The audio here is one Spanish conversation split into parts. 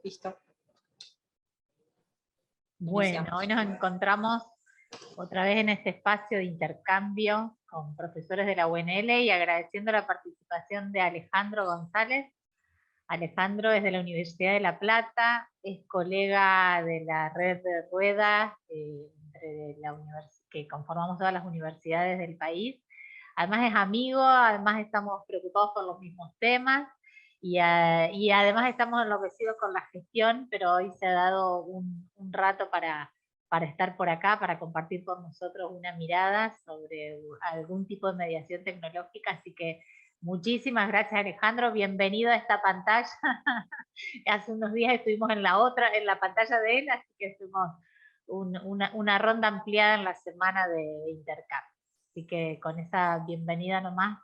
Listo. Bueno, hoy nos encontramos otra vez en este espacio de intercambio con profesores de la UNL y agradeciendo la participación de Alejandro González. Alejandro es de la Universidad de La Plata, es colega de la red de ruedas que conformamos todas las universidades del país. Además es amigo, además estamos preocupados por los mismos temas y además estamos enloquecidos con la gestión, pero hoy se ha dado un rato para estar por acá, para compartir con nosotros una mirada sobre algún tipo de mediación tecnológica, así que muchísimas gracias, Alejandro, bienvenido a esta pantalla. Hace unos días estuvimos en la pantalla de él, así que fuimos una ronda ampliada en la semana de intercambio. Así que con esa bienvenida nomás,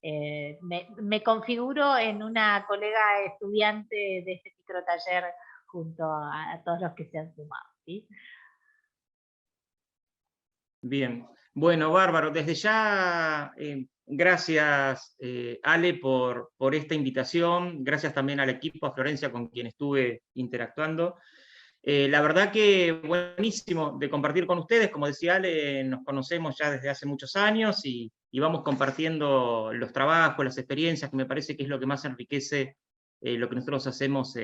me configuro en una colega estudiante de este microtaller junto a todos los que se han sumado, ¿sí? Bien, bueno, bárbaro. Desde ya, gracias, Ale, por esta invitación. Gracias también al equipo, a Florencia, con quien estuve interactuando. La verdad que buenísimo de compartir con ustedes. Como decía Ale, nos conocemos ya desde hace muchos años y vamos compartiendo los trabajos, las experiencias, que me parece que es lo que más enriquece lo que nosotros hacemos,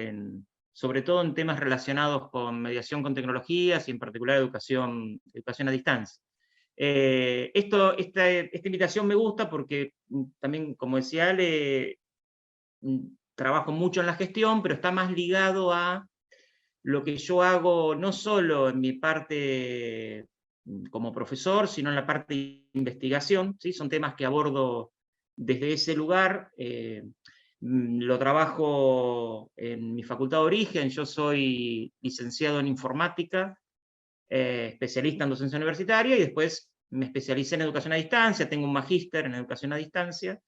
sobre todo en temas relacionados con mediación con tecnologías y en particular educación a distancia. Esta invitación me gusta porque también, como decía Ale, trabajo mucho en la gestión, pero está más ligado a lo que yo hago no solo en mi parte como profesor, sino en la parte de investigación, ¿sí? Son temas que abordo desde ese lugar. Lo trabajo en mi facultad de origen. Yo soy licenciado en informática, especialista en docencia universitaria, y después me especialicé en educación a distancia, tengo un magíster en educación a distancia,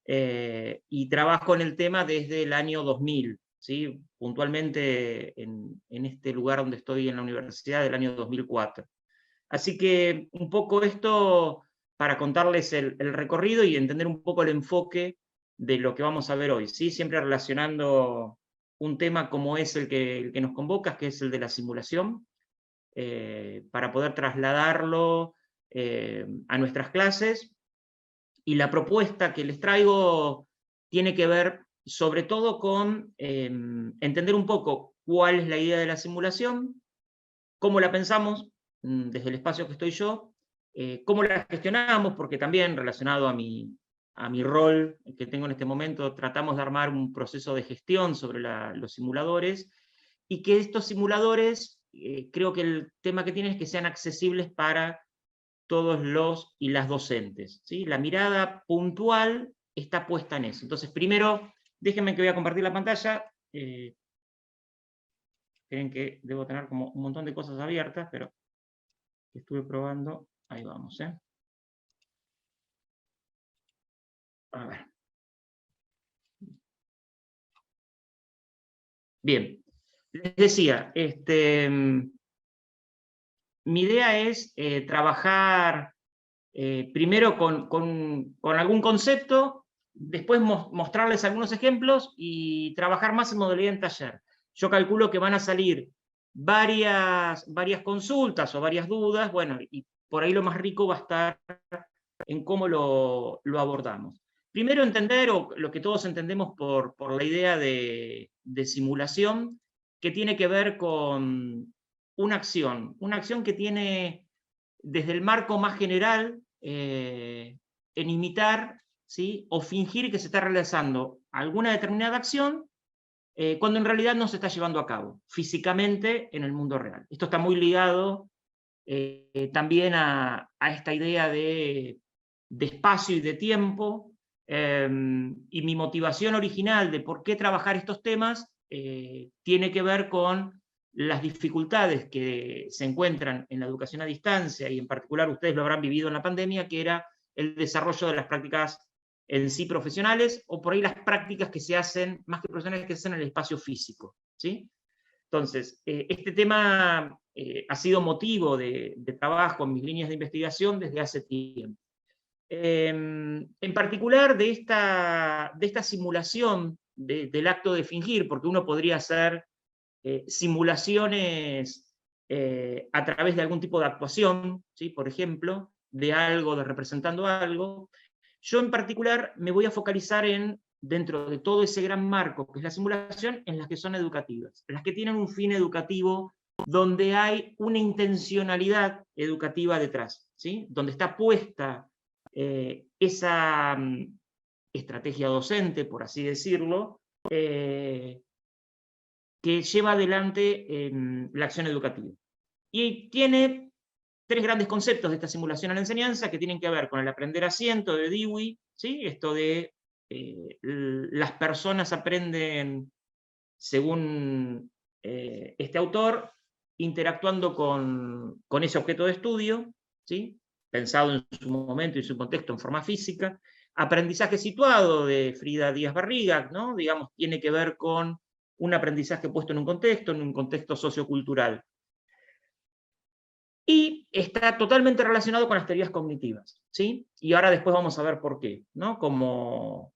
y trabajo en el tema desde el año 2000, ¿sí? Puntualmente en este lugar donde estoy en la universidad del año 2004. Así que un poco esto para contarles el recorrido y entender un poco el enfoque de lo que vamos a ver hoy, ¿sí? Siempre relacionando un tema como es el que nos convoca, que es el de la simulación, para poder trasladarlo a nuestras clases. Y la propuesta que les traigo tiene que ver sobre todo con entender un poco cuál es la idea de la simulación, cómo la pensamos desde el espacio que estoy yo, cómo la gestionamos, porque también relacionado a mi rol que tengo en este momento, tratamos de armar un proceso de gestión sobre los simuladores, y que estos simuladores, creo que el tema que tienen es que sean accesibles para todos los y las docentes, ¿sí? La mirada puntual está puesta en eso. Entonces, primero, déjenme que voy a compartir la pantalla. Creen que debo tener como un montón de cosas abiertas, pero estuve probando. Ahí vamos, ¿eh? A ver. Bien. Les decía, mi idea es trabajar primero con algún concepto, después mostrarles algunos ejemplos y trabajar más en modalidad en taller. Yo calculo que van a salir varias consultas o varias dudas, bueno, y por ahí lo más rico va a estar en cómo lo abordamos. Primero entender, o lo que todos entendemos por la idea de simulación, que tiene que ver con una acción que tiene desde el marco más general, en imitar, ¿sí? O fingir que se está realizando alguna determinada acción, cuando en realidad no se está llevando a cabo físicamente en el mundo real. Esto está muy ligado también a esta idea de espacio y de tiempo, y mi motivación original de por qué trabajar estos temas tiene que ver con las dificultades que se encuentran en la educación a distancia, y en particular ustedes lo habrán vivido en la pandemia, que era el desarrollo de las prácticas en sí profesionales, o por ahí las prácticas que se hacen, más que profesionales, que se hacen en el espacio físico, ¿sí? Entonces, este tema ha sido motivo de trabajo en mis líneas de investigación desde hace tiempo. En particular de esta simulación del acto de fingir, porque uno podría hacer simulaciones a través de algún tipo de actuación, ¿sí? Por ejemplo, de algo, de representando algo. Yo en particular me voy a focalizar dentro de todo ese gran marco que es la simulación, en las que son educativas, en las que tienen un fin educativo, donde hay una intencionalidad educativa detrás, ¿sí? Donde está puesta esa estrategia docente, por así decirlo, que lleva adelante la acción educativa. Y tiene 3 grandes conceptos de esta simulación a la enseñanza que tienen que ver con el aprender asiento de Dewey, ¿sí? Esto de las personas aprenden, según este autor, interactuando con ese objeto de estudio, ¿sí? Pensado en su momento y su contexto en forma física. Aprendizaje situado de Frida Díaz Barriga, ¿no? Digamos, tiene que ver con un aprendizaje puesto en un contexto sociocultural. Y está totalmente relacionado con las teorías cognitivas, ¿sí? Y ahora después vamos a ver por qué, ¿no? Como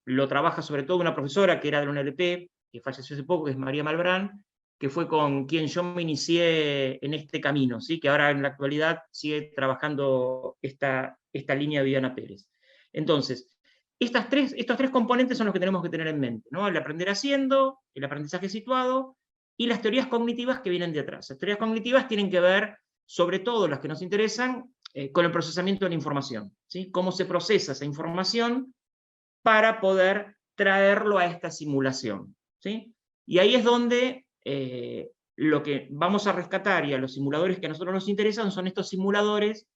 lo trabaja sobre todo una profesora que era de la UNLP, que falleció hace poco, que es María Malbrán, que fue con quien yo me inicié en este camino, ¿sí? Que ahora en la actualidad sigue trabajando esta línea de Viviana Pérez. Entonces, estos 3 componentes son los que tenemos que tener en mente, ¿no? El aprender haciendo, el aprendizaje situado y las teorías cognitivas que vienen de atrás. Las teorías cognitivas tienen que ver, sobre todo las que nos interesan, con el procesamiento de la información, ¿sí? Cómo se procesa esa información para poder traerlo a esta simulación, ¿sí? Y ahí es donde lo que vamos a rescatar, y a los simuladores que a nosotros nos interesan, son estos simuladores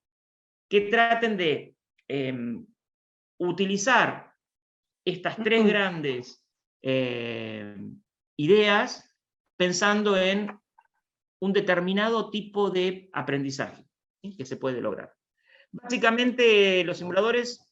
que traten de utilizar estas 3 grandes ideas pensando en un determinado tipo de aprendizaje, ¿sí? Que se puede lograr. Básicamente los simuladores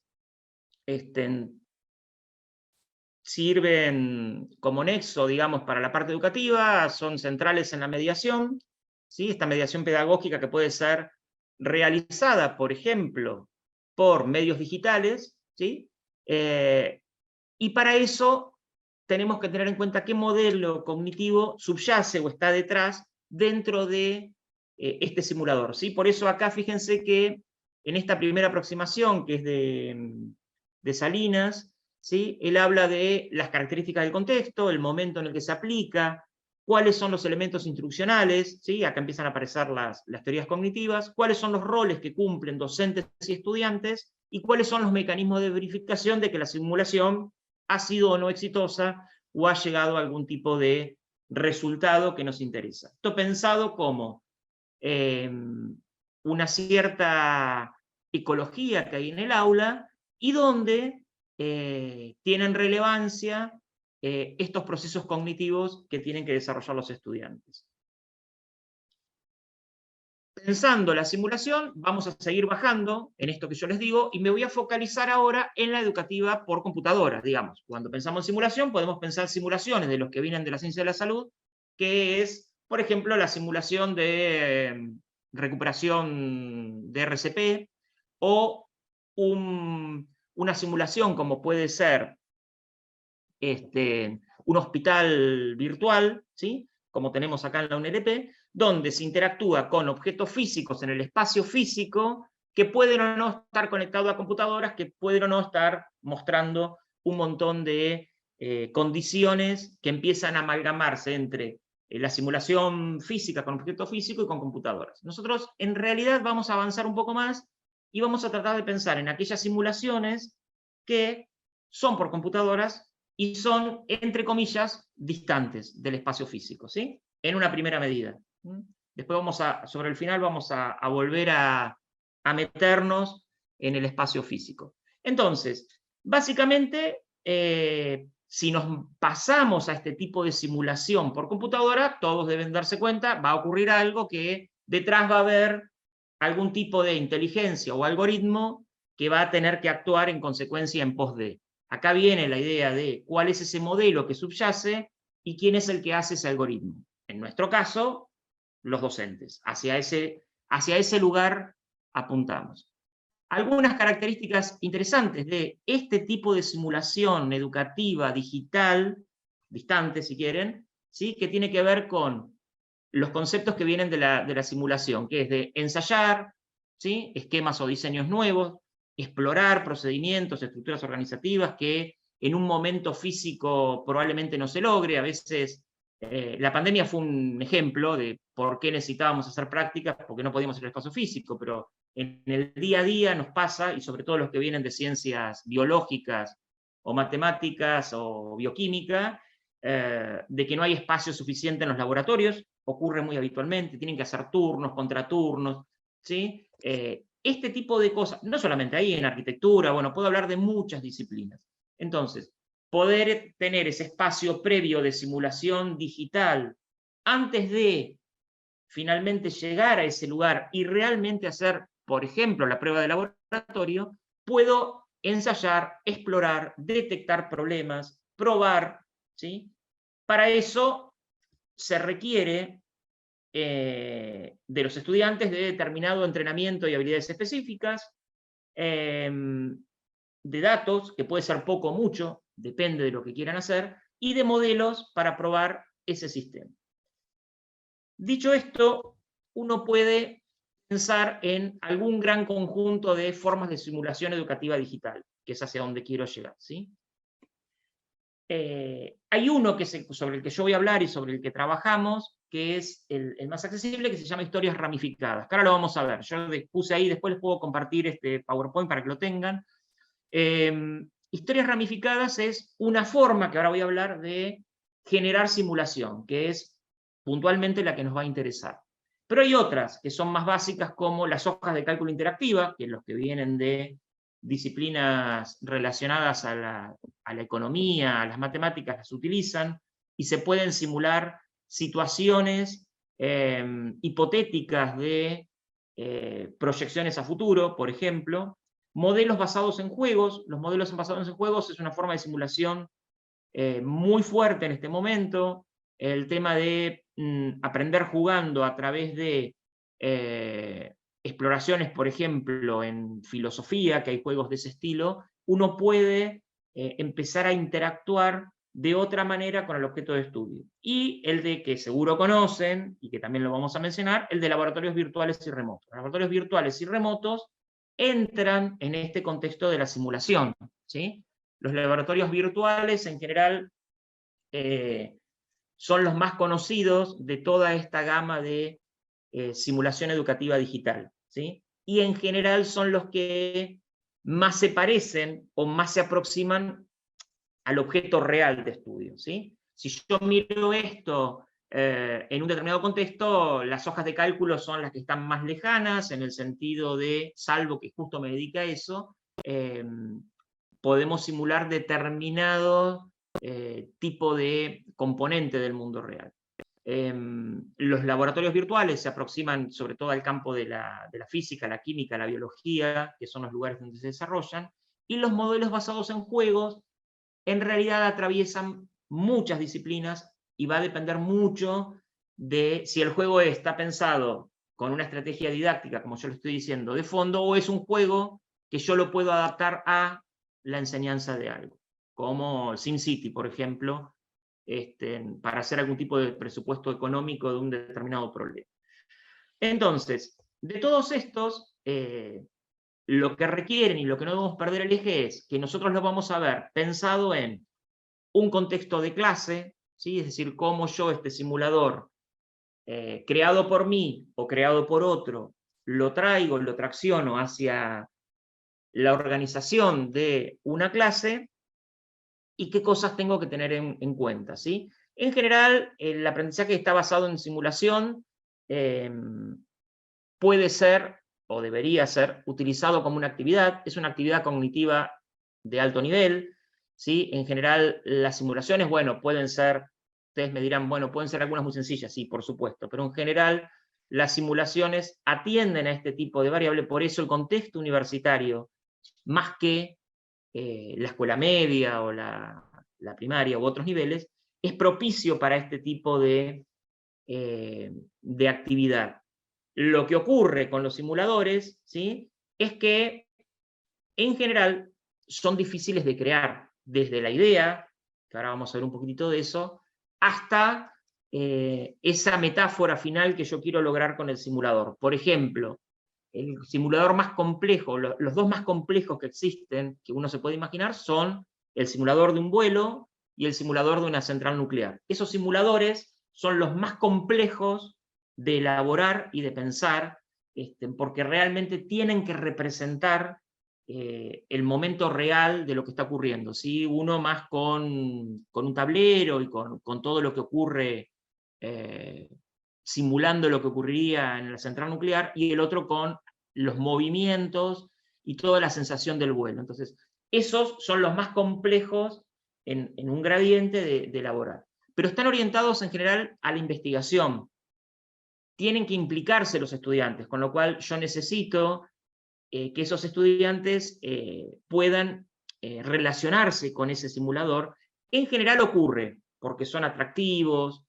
sirven como nexo, digamos, para la parte educativa, son centrales en la mediación, ¿sí? Esta mediación pedagógica que puede ser realizada, por ejemplo, por medios digitales, ¿sí? Y para eso tenemos que tener en cuenta qué modelo cognitivo subyace o está detrás dentro de este simulador, ¿sí? Por eso acá fíjense que en esta primera aproximación, que es de Salinas, ¿sí? Él habla de las características del contexto, el momento en el que se aplica, cuáles son los elementos instruccionales, ¿sí? Acá empiezan a aparecer las teorías cognitivas, cuáles son los roles que cumplen docentes y estudiantes, y cuáles son los mecanismos de verificación de que la simulación ha sido o no exitosa, o ha llegado a algún tipo de resultado que nos interesa. Esto pensado como una cierta ecología que hay en el aula, y donde tienen relevancia estos procesos cognitivos que tienen que desarrollar los estudiantes. Pensando la simulación, vamos a seguir bajando en esto que yo les digo, y me voy a focalizar ahora en la educativa por computadora, digamos. Cuando pensamos en simulación, podemos pensar simulaciones de los que vienen de la ciencia de la salud, que es, por ejemplo, la simulación de recuperación de RCP, o una simulación como puede ser un hospital virtual, ¿sí? Como tenemos acá en la UNLP, donde se interactúa con objetos físicos en el espacio físico que pueden o no estar conectados a computadoras, que pueden o no estar mostrando un montón de condiciones que empiezan a amalgamarse entre la simulación física con objeto físico y con computadoras. Nosotros en realidad vamos a avanzar un poco más y vamos a tratar de pensar en aquellas simulaciones que son por computadoras y son, entre comillas, distantes del espacio físico, ¿sí? En una primera medida. Después sobre el final vamos a volver a meternos en el espacio físico. Entonces, básicamente, si nos pasamos a este tipo de simulación por computadora, todos deben darse cuenta, va a ocurrir algo que detrás va a haber algún tipo de inteligencia o algoritmo que va a tener que actuar en consecuencia en pos de. Acá viene la idea de cuál es ese modelo que subyace y quién es el que hace ese algoritmo. En nuestro caso, los docentes. Hacia ese lugar apuntamos. Algunas características interesantes de este tipo de simulación educativa digital, distante si quieren, ¿sí? Que tiene que ver con los conceptos que vienen de la simulación, que es de ensayar, ¿sí? Esquemas o diseños nuevos, explorar procedimientos, estructuras organizativas que en un momento físico probablemente no se logre. A veces la pandemia fue un ejemplo de por qué necesitábamos hacer prácticas, porque no podíamos ir al espacio físico, pero en el día a día nos pasa, y sobre todo los que vienen de ciencias biológicas o matemáticas o bioquímica, de que no hay espacio suficiente en los laboratorios, ocurre muy habitualmente, tienen que hacer turnos, contraturnos, ¿sí? Este tipo de cosas, no solamente ahí, en arquitectura, bueno, puedo hablar de muchas disciplinas. Entonces, poder tener ese espacio previo de simulación digital antes de finalmente llegar a ese lugar y realmente hacer, por ejemplo, la prueba de laboratorio, puedo ensayar, explorar, detectar problemas, probar, ¿sí? Para eso se requiere de los estudiantes de determinado entrenamiento y habilidades específicas, de datos, que puede ser poco o mucho, depende de lo que quieran hacer, y de modelos para probar ese sistema. Dicho esto, uno puede pensar en algún gran conjunto de formas de simulación educativa digital, que es hacia donde quiero llegar, ¿sí? Hay uno sobre el que yo voy a hablar y sobre el que trabajamos, que es el más accesible, que se llama historias ramificadas, que ahora lo vamos a ver. Yo puse ahí, después les puedo compartir este PowerPoint para que lo tengan. Historias ramificadas es una forma, que ahora voy a hablar, de generar simulación, que es puntualmente la que nos va a interesar. Pero hay otras que son más básicas, como las hojas de cálculo interactiva, que los que vienen de disciplinas relacionadas a la economía, a las matemáticas, las utilizan, y se pueden simular situaciones hipotéticas de proyecciones a futuro, por ejemplo. Modelos basados en juegos. Los modelos basados en juegos es una forma de simulación muy fuerte en este momento. El tema de aprender jugando a través de exploraciones, por ejemplo, en filosofía, que hay juegos de ese estilo, uno puede empezar a interactuar de otra manera con el objeto de estudio. Y el de que seguro conocen, y que también lo vamos a mencionar, el de laboratorios virtuales y remotos. Los laboratorios virtuales y remotos entran en este contexto de la simulación, ¿sí? Los laboratorios virtuales en general son los más conocidos de toda esta gama de simulación educativa digital, ¿sí? Y en general son los que más se parecen o más se aproximan al objeto real de estudio, ¿sí? Si yo miro esto en un determinado contexto, las hojas de cálculo son las que están más lejanas, en el sentido de, salvo que justo me dedica a eso, podemos simular determinado tipo de componente del mundo real. Los laboratorios virtuales se aproximan sobre todo al campo de la física, la química, la biología, que son los lugares donde se desarrollan, y los modelos basados en juegos en realidad atraviesan muchas disciplinas y va a depender mucho de si el juego está pensado con una estrategia didáctica, como yo lo estoy diciendo, de fondo, o es un juego que yo lo puedo adaptar a la enseñanza de algo, como SimCity, por ejemplo, para hacer algún tipo de presupuesto económico de un determinado problema. Entonces, de todos estos, lo que requieren y lo que no debemos perder el eje es que nosotros lo vamos a ver pensado en un contexto de clase, ¿sí? Es decir, cómo yo este simulador, creado por mí o creado por otro, lo traigo, lo tracciono hacia la organización de una clase y qué cosas tengo que tener en cuenta, ¿sí? En general, el aprendizaje está basado en simulación, puede ser o debería ser utilizado como una actividad, es una actividad cognitiva de alto nivel, ¿sí? En general, las simulaciones, bueno, pueden ser, ustedes me dirán, bueno, pueden ser algunas muy sencillas, sí, por supuesto, pero en general las simulaciones atienden a este tipo de variable, por eso el contexto universitario, más que la escuela media o la primaria u otros niveles, es propicio para este tipo de actividad. Lo que ocurre con los simuladores, ¿sí? Es que en general son difíciles de crear, desde la idea, que ahora vamos a ver un poquitito de eso, hasta esa metáfora final que yo quiero lograr con el simulador. Por ejemplo, el simulador más complejo, los dos más complejos que existen, que uno se puede imaginar, son el simulador de un vuelo y el simulador de una central nuclear. Esos simuladores son los más complejos de elaborar y de pensar, porque realmente tienen que representar el momento real de lo que está ocurriendo. ¿Sí? Uno más con un tablero y con todo lo que ocurre, simulando lo que ocurriría en la central nuclear, y el otro con los movimientos y toda la sensación del vuelo. Entonces, esos son los más complejos en un gradiente de elaborar. Pero están orientados en general a la investigación. Tienen que implicarse los estudiantes, con lo cual yo necesito que esos estudiantes puedan relacionarse con ese simulador. En general ocurre, porque son atractivos,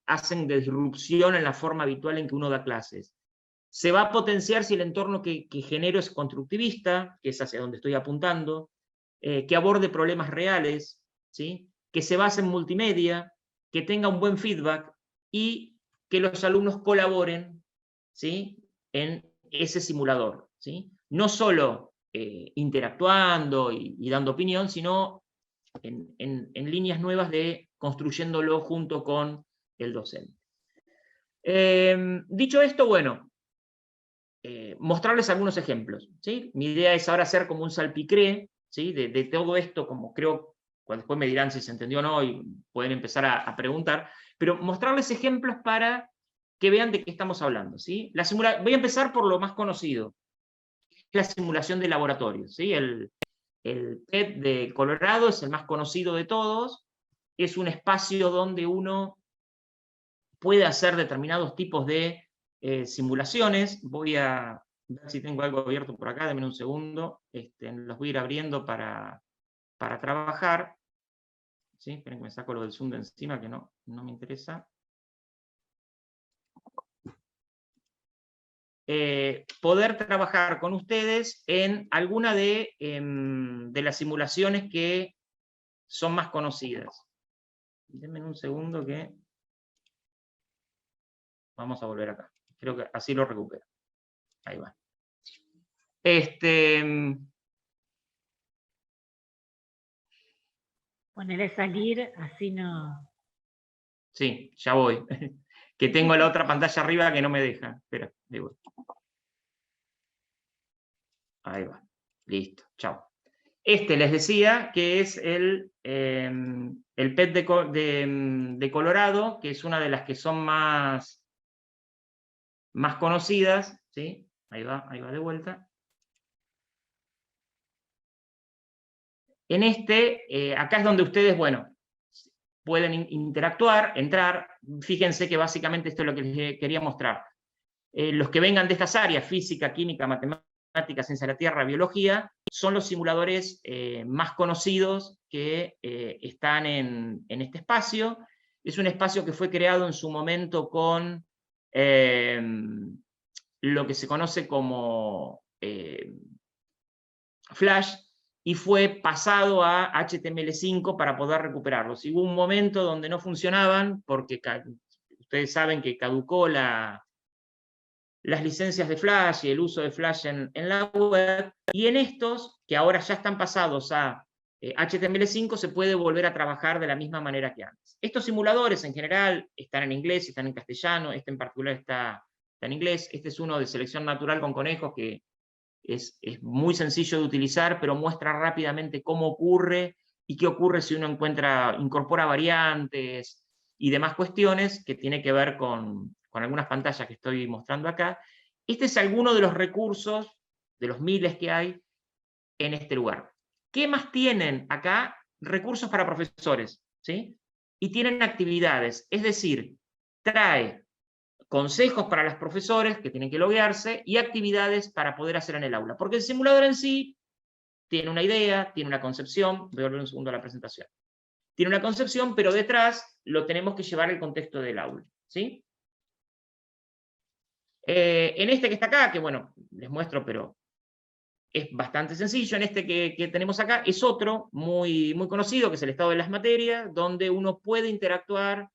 hacen disrupción en la forma habitual en que uno da clases. Se va a potenciar si el entorno que genero es constructivista, que es hacia donde estoy apuntando, que aborde problemas reales, ¿sí? Que se base en multimedia, que tenga un buen feedback y que los alumnos colaboren, ¿sí? En ese simulador, ¿sí? No solo interactuando y dando opinión, sino en líneas nuevas de construyéndolo junto con el docente. Dicho esto, bueno, mostrarles algunos ejemplos, ¿sí? Mi idea es ahora hacer como un salpicré, ¿sí? de todo esto, como creo, después me dirán si se entendió o no, y pueden empezar a preguntar, pero mostrarles ejemplos para que vean de qué estamos hablando, ¿sí? Voy a empezar por lo más conocido, la simulación de laboratorio, ¿sí? El PET de Colorado es el más conocido de todos, es un espacio donde uno puede hacer determinados tipos de simulaciones. Voy a ver si tengo algo abierto por acá, denme un segundo, los voy a ir abriendo para trabajar. ¿Sí? Esperen que me saco lo del Zoom de encima, que no me interesa. Poder trabajar con ustedes en alguna de las simulaciones que son más conocidas. Denme un segundo que vamos a volver acá. Creo que así lo recupero. Ahí va. Ponerle salir, así no... Sí, ya voy. Que tengo la otra pantalla arriba que no me deja. Espera, ahí voy. Ahí va. Listo, chao. Les decía que es el PET de Colorado, que es una de las que son más conocidas, ¿sí? Ahí va de vuelta. En acá es donde ustedes, bueno, pueden interactuar, entrar. Fíjense que básicamente esto es lo que les quería mostrar. Los que vengan de estas áreas, física, química, matemática, ciencia de la Tierra, biología, son los simuladores más conocidos que están en este espacio. Es un espacio que fue creado en su momento con lo que se conoce como Flash, y fue pasado a HTML5 para poder recuperarlos. Y hubo un momento donde no funcionaban, porque ustedes saben que caducó las licencias de Flash y el uso de Flash en la web, y en estos, que ahora ya están pasados a HTML5, se puede volver a trabajar de la misma manera que antes. Estos simuladores en general están en inglés, están en castellano, este en particular está en inglés. Este es uno de selección natural con conejos que es muy sencillo de utilizar, pero muestra rápidamente cómo ocurre y qué ocurre si uno incorpora variantes y demás cuestiones que tiene que ver con algunas pantallas que estoy mostrando acá. Este es alguno de los recursos, de los miles que hay en este lugar. ¿Qué más tienen acá? Recursos para profesores, ¿sí? Y tienen actividades, es decir, trae consejos para los profesores que tienen que loguearse y actividades para poder hacer en el aula. Porque el simulador en sí tiene una idea, tiene una concepción. Voy a volver un segundo a la presentación. Tiene una concepción, pero detrás lo tenemos que llevar al contexto del aula, ¿sí? En este que está acá, que bueno, les muestro, pero es bastante sencillo. En este que tenemos acá es otro muy, muy conocido, que es el estado de las materias, donde uno puede interactuar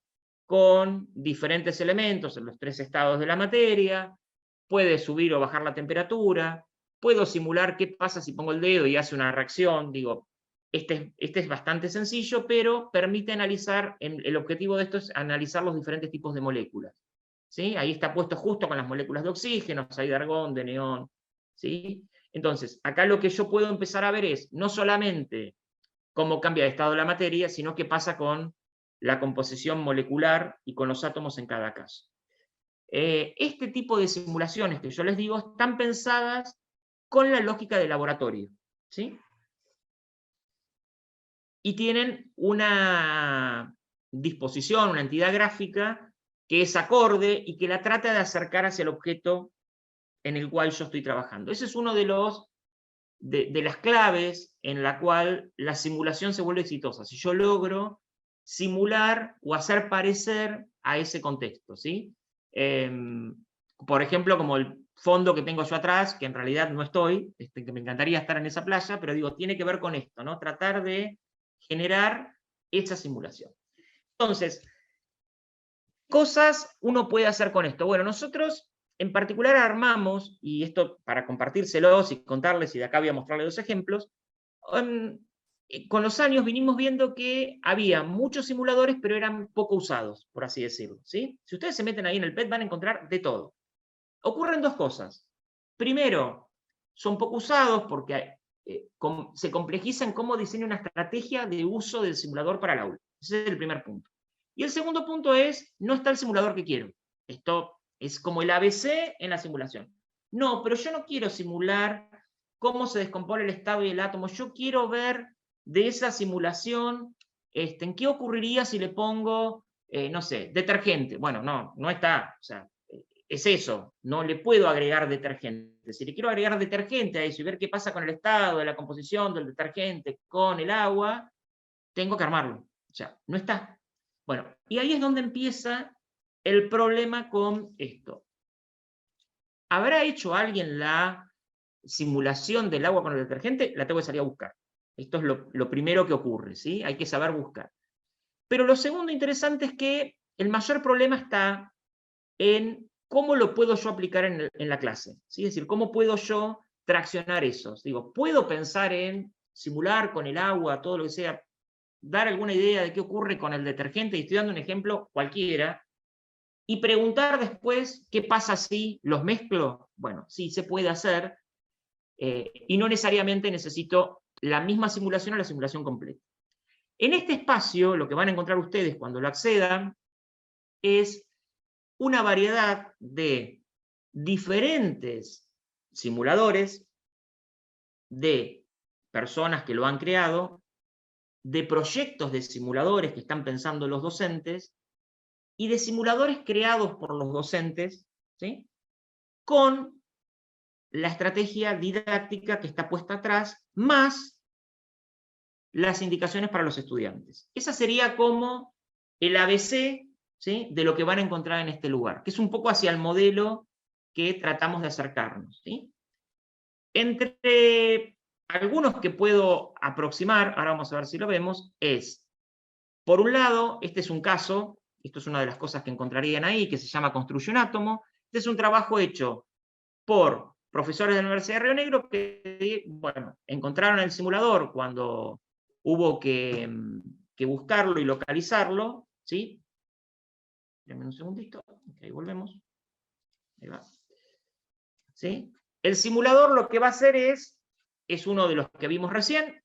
con diferentes elementos en los 3 estados de la materia, puede subir o bajar la temperatura, puedo simular qué pasa si pongo el dedo y hace una reacción, digo, este es bastante sencillo, pero permite analizar, el objetivo de esto es analizar los diferentes tipos de moléculas, ¿sí? Ahí está puesto justo con las moléculas de oxígeno, hay de argón, de neón, ¿sí? Entonces, acá lo que yo puedo empezar a ver es, no solamente cómo cambia de estado la materia, sino qué pasa con la composición molecular y con los átomos en cada caso. Este tipo de simulaciones que yo les digo están pensadas con la lógica de laboratorio, ¿sí? Y tienen una disposición, una entidad gráfica que es acorde y que la trata de acercar hacia el objeto en el cual yo estoy trabajando. Ese es uno de las claves en la cual la simulación se vuelve exitosa. Si yo logro simular o hacer parecer a ese contexto, ¿sí? Por ejemplo, como el fondo que tengo yo atrás, que en realidad no estoy, que me encantaría estar en esa playa, pero digo, tiene que ver con esto, ¿no? Tratar de generar esa simulación. Entonces, cosas uno puede hacer con esto. Bueno, nosotros en particular armamos, y esto para compartírselos y contarles, y de acá voy a mostrarles 2 ejemplos, con los años vinimos viendo que había muchos simuladores, pero eran poco usados, por así decirlo, ¿sí? Si ustedes se meten ahí en el PET van a encontrar de todo. Ocurren 2 cosas. Primero, son poco usados porque se complejiza en cómo diseña una estrategia de uso del simulador para el aula. Ese es el primer punto. Y el segundo punto es, no está el simulador que quiero. Esto es como el ABC en la simulación. No, pero yo no quiero simular cómo se descompone el estado y el átomo. Yo quiero ver de esa simulación en qué ocurriría si le pongo, no sé, detergente. Bueno, no está. O sea, es eso, no le puedo agregar detergente. Si le quiero agregar detergente a eso y ver qué pasa con el estado de la composición del detergente con el agua, tengo que armarlo. O sea, no está. Bueno, y ahí es donde empieza el problema con esto. ¿Habrá hecho alguien la simulación del agua con el detergente? La tengo que salir a buscar. Esto es lo primero que ocurre, ¿sí? Hay que saber buscar. Pero lo segundo interesante es que el mayor problema está en cómo lo puedo yo aplicar en la clase, ¿sí? Es decir, cómo puedo yo traccionar eso. Digo, puedo pensar en simular con el agua, todo lo que sea, dar alguna idea de qué ocurre con el detergente, y estoy dando un ejemplo cualquiera, y preguntar después qué pasa si los mezclo. Bueno, sí, se puede hacer, y no necesariamente necesito la misma simulación o la simulación completa. En este espacio, lo que van a encontrar ustedes cuando lo accedan es una variedad de diferentes simuladores, de personas que lo han creado, de proyectos de simuladores que están pensando los docentes, y de simuladores creados por los docentes, ¿sí? Con la estrategia didáctica que está puesta atrás, más las indicaciones para los estudiantes. Esa sería como el ABC, ¿sí? De lo que van a encontrar en este lugar, que es un poco hacia el modelo que tratamos de acercarnos, ¿sí? Entre algunos que puedo aproximar, ahora vamos a ver si lo vemos, es, por un lado, este es un caso, esto es una de las cosas que encontrarían ahí, que se llama Construye un átomo. Este es un trabajo hecho por profesores de la Universidad de Río Negro que, bueno, encontraron el simulador cuando hubo que buscarlo y localizarlo, ¿sí? Denme un segundito, ahí volvemos. Ahí va. ¿Sí? El simulador lo que va a hacer es uno de los que vimos recién.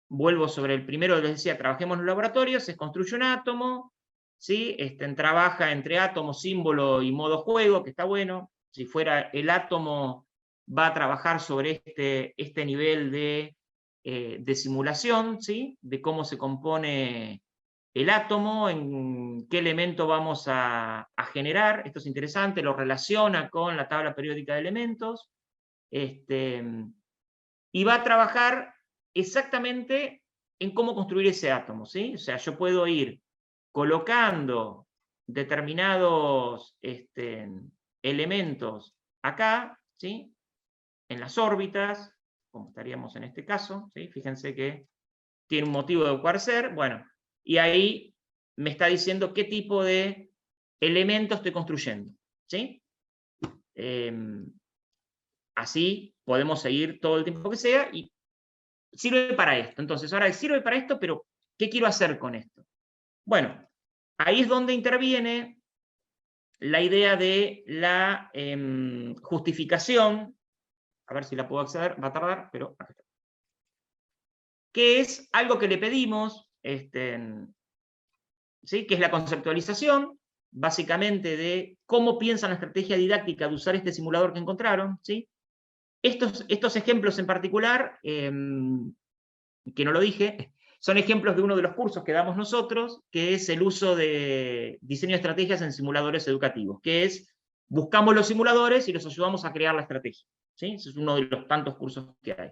Vuelvo sobre el primero, les decía, trabajemos en los laboratorios, se construye un átomo, ¿sí? Trabaja entre átomo, símbolo y modo juego, que está bueno. Si fuera el átomo, va a trabajar sobre este nivel de simulación, ¿sí? De cómo se compone el átomo, en qué elemento vamos a generar. Esto es interesante, lo relaciona con la tabla periódica de elementos. Y va a trabajar exactamente en cómo construir ese átomo, ¿sí? O sea, yo puedo ir colocando determinados elementos acá, ¿sí? En las órbitas, como estaríamos en este caso, ¿sí? Fíjense que tiene un motivo de cuarcer, bueno, y ahí me está diciendo qué tipo de elemento estoy construyendo, ¿sí? Así podemos seguir todo el tiempo que sea y sirve para esto. Entonces, ahora sirve para esto, pero ¿qué quiero hacer con esto? Bueno, ahí es donde interviene la idea de la justificación. A ver si la puedo acceder, va a tardar, pero acá está. Que es algo que le pedimos, ¿sí? Que es la conceptualización, básicamente, de cómo piensan la estrategia didáctica de usar este simulador que encontraron, ¿sí? Estos ejemplos en particular, que no lo dije, son ejemplos de uno de los cursos que damos nosotros, que es el uso de diseño de estrategias en simuladores educativos, que es, buscamos los simuladores y los ayudamos a crear la estrategia, ¿sí? Ese es uno de los tantos cursos que hay.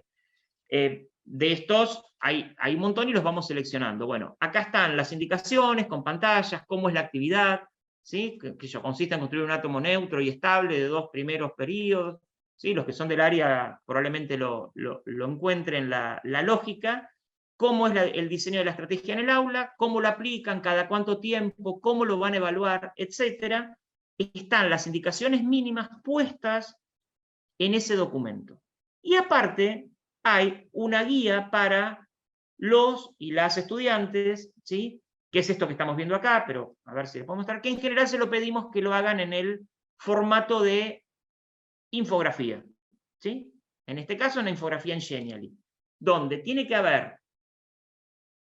De estos hay un montón y los vamos seleccionando. Bueno, acá están las indicaciones con pantallas, cómo es la actividad, ¿sí? Que consiste en construir un átomo neutro y estable de 2 primeros periodos, ¿sí? Los que son del área probablemente lo encuentren la lógica, cómo es el diseño de la estrategia en el aula, cómo lo aplican, cada cuánto tiempo, cómo lo van a evaluar, etc. Están las indicaciones mínimas puestas en ese documento. Y aparte, hay una guía para los y las estudiantes, ¿sí? Que es esto que estamos viendo acá, pero a ver si les puedo mostrar, que en general se lo pedimos que lo hagan en el formato de infografía, ¿sí? En este caso, una infografía en Genially, donde tiene que haber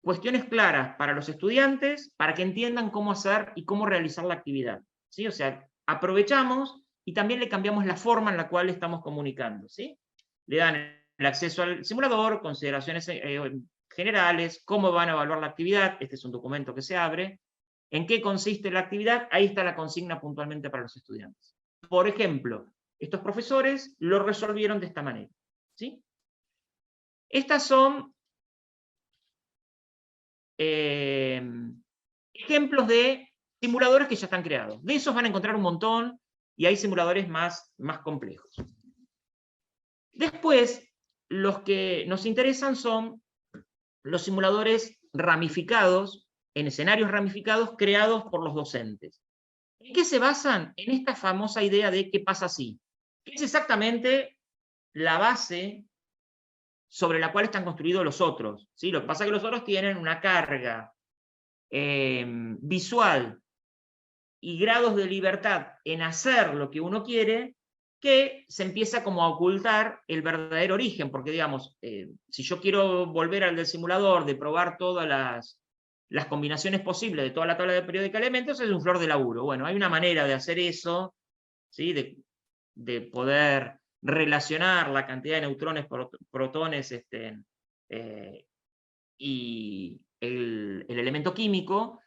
cuestiones claras para los estudiantes, para que entiendan cómo hacer y cómo realizar la actividad, ¿sí? O sea, aprovechamos y también le cambiamos la forma en la cual estamos comunicando, ¿sí? Le dan el acceso al simulador, consideraciones generales, cómo van a evaluar la actividad, este es un documento que se abre, en qué consiste la actividad, ahí está la consigna puntualmente para los estudiantes. Por ejemplo, estos profesores lo resolvieron de esta manera, ¿sí? Estas son ejemplos de simuladores que ya están creados. De esos van a encontrar un montón y hay simuladores más complejos. Después, los que nos interesan son los simuladores ramificados, en escenarios ramificados creados por los docentes. ¿En qué se basan? En esta famosa idea de qué pasa si, que es exactamente la base sobre la cual están construidos los otros, ¿sí? Lo que pasa es que los otros tienen una carga visual y grados de libertad en hacer lo que uno quiere, que se empieza como a ocultar el verdadero origen, porque digamos, si yo quiero volver al del simulador, de probar todas las combinaciones posibles de toda la tabla de periódica de elementos, es un flor de laburo. Bueno, hay una manera de hacer eso, ¿sí? de poder relacionar la cantidad de neutrones, protones, y el elemento químico,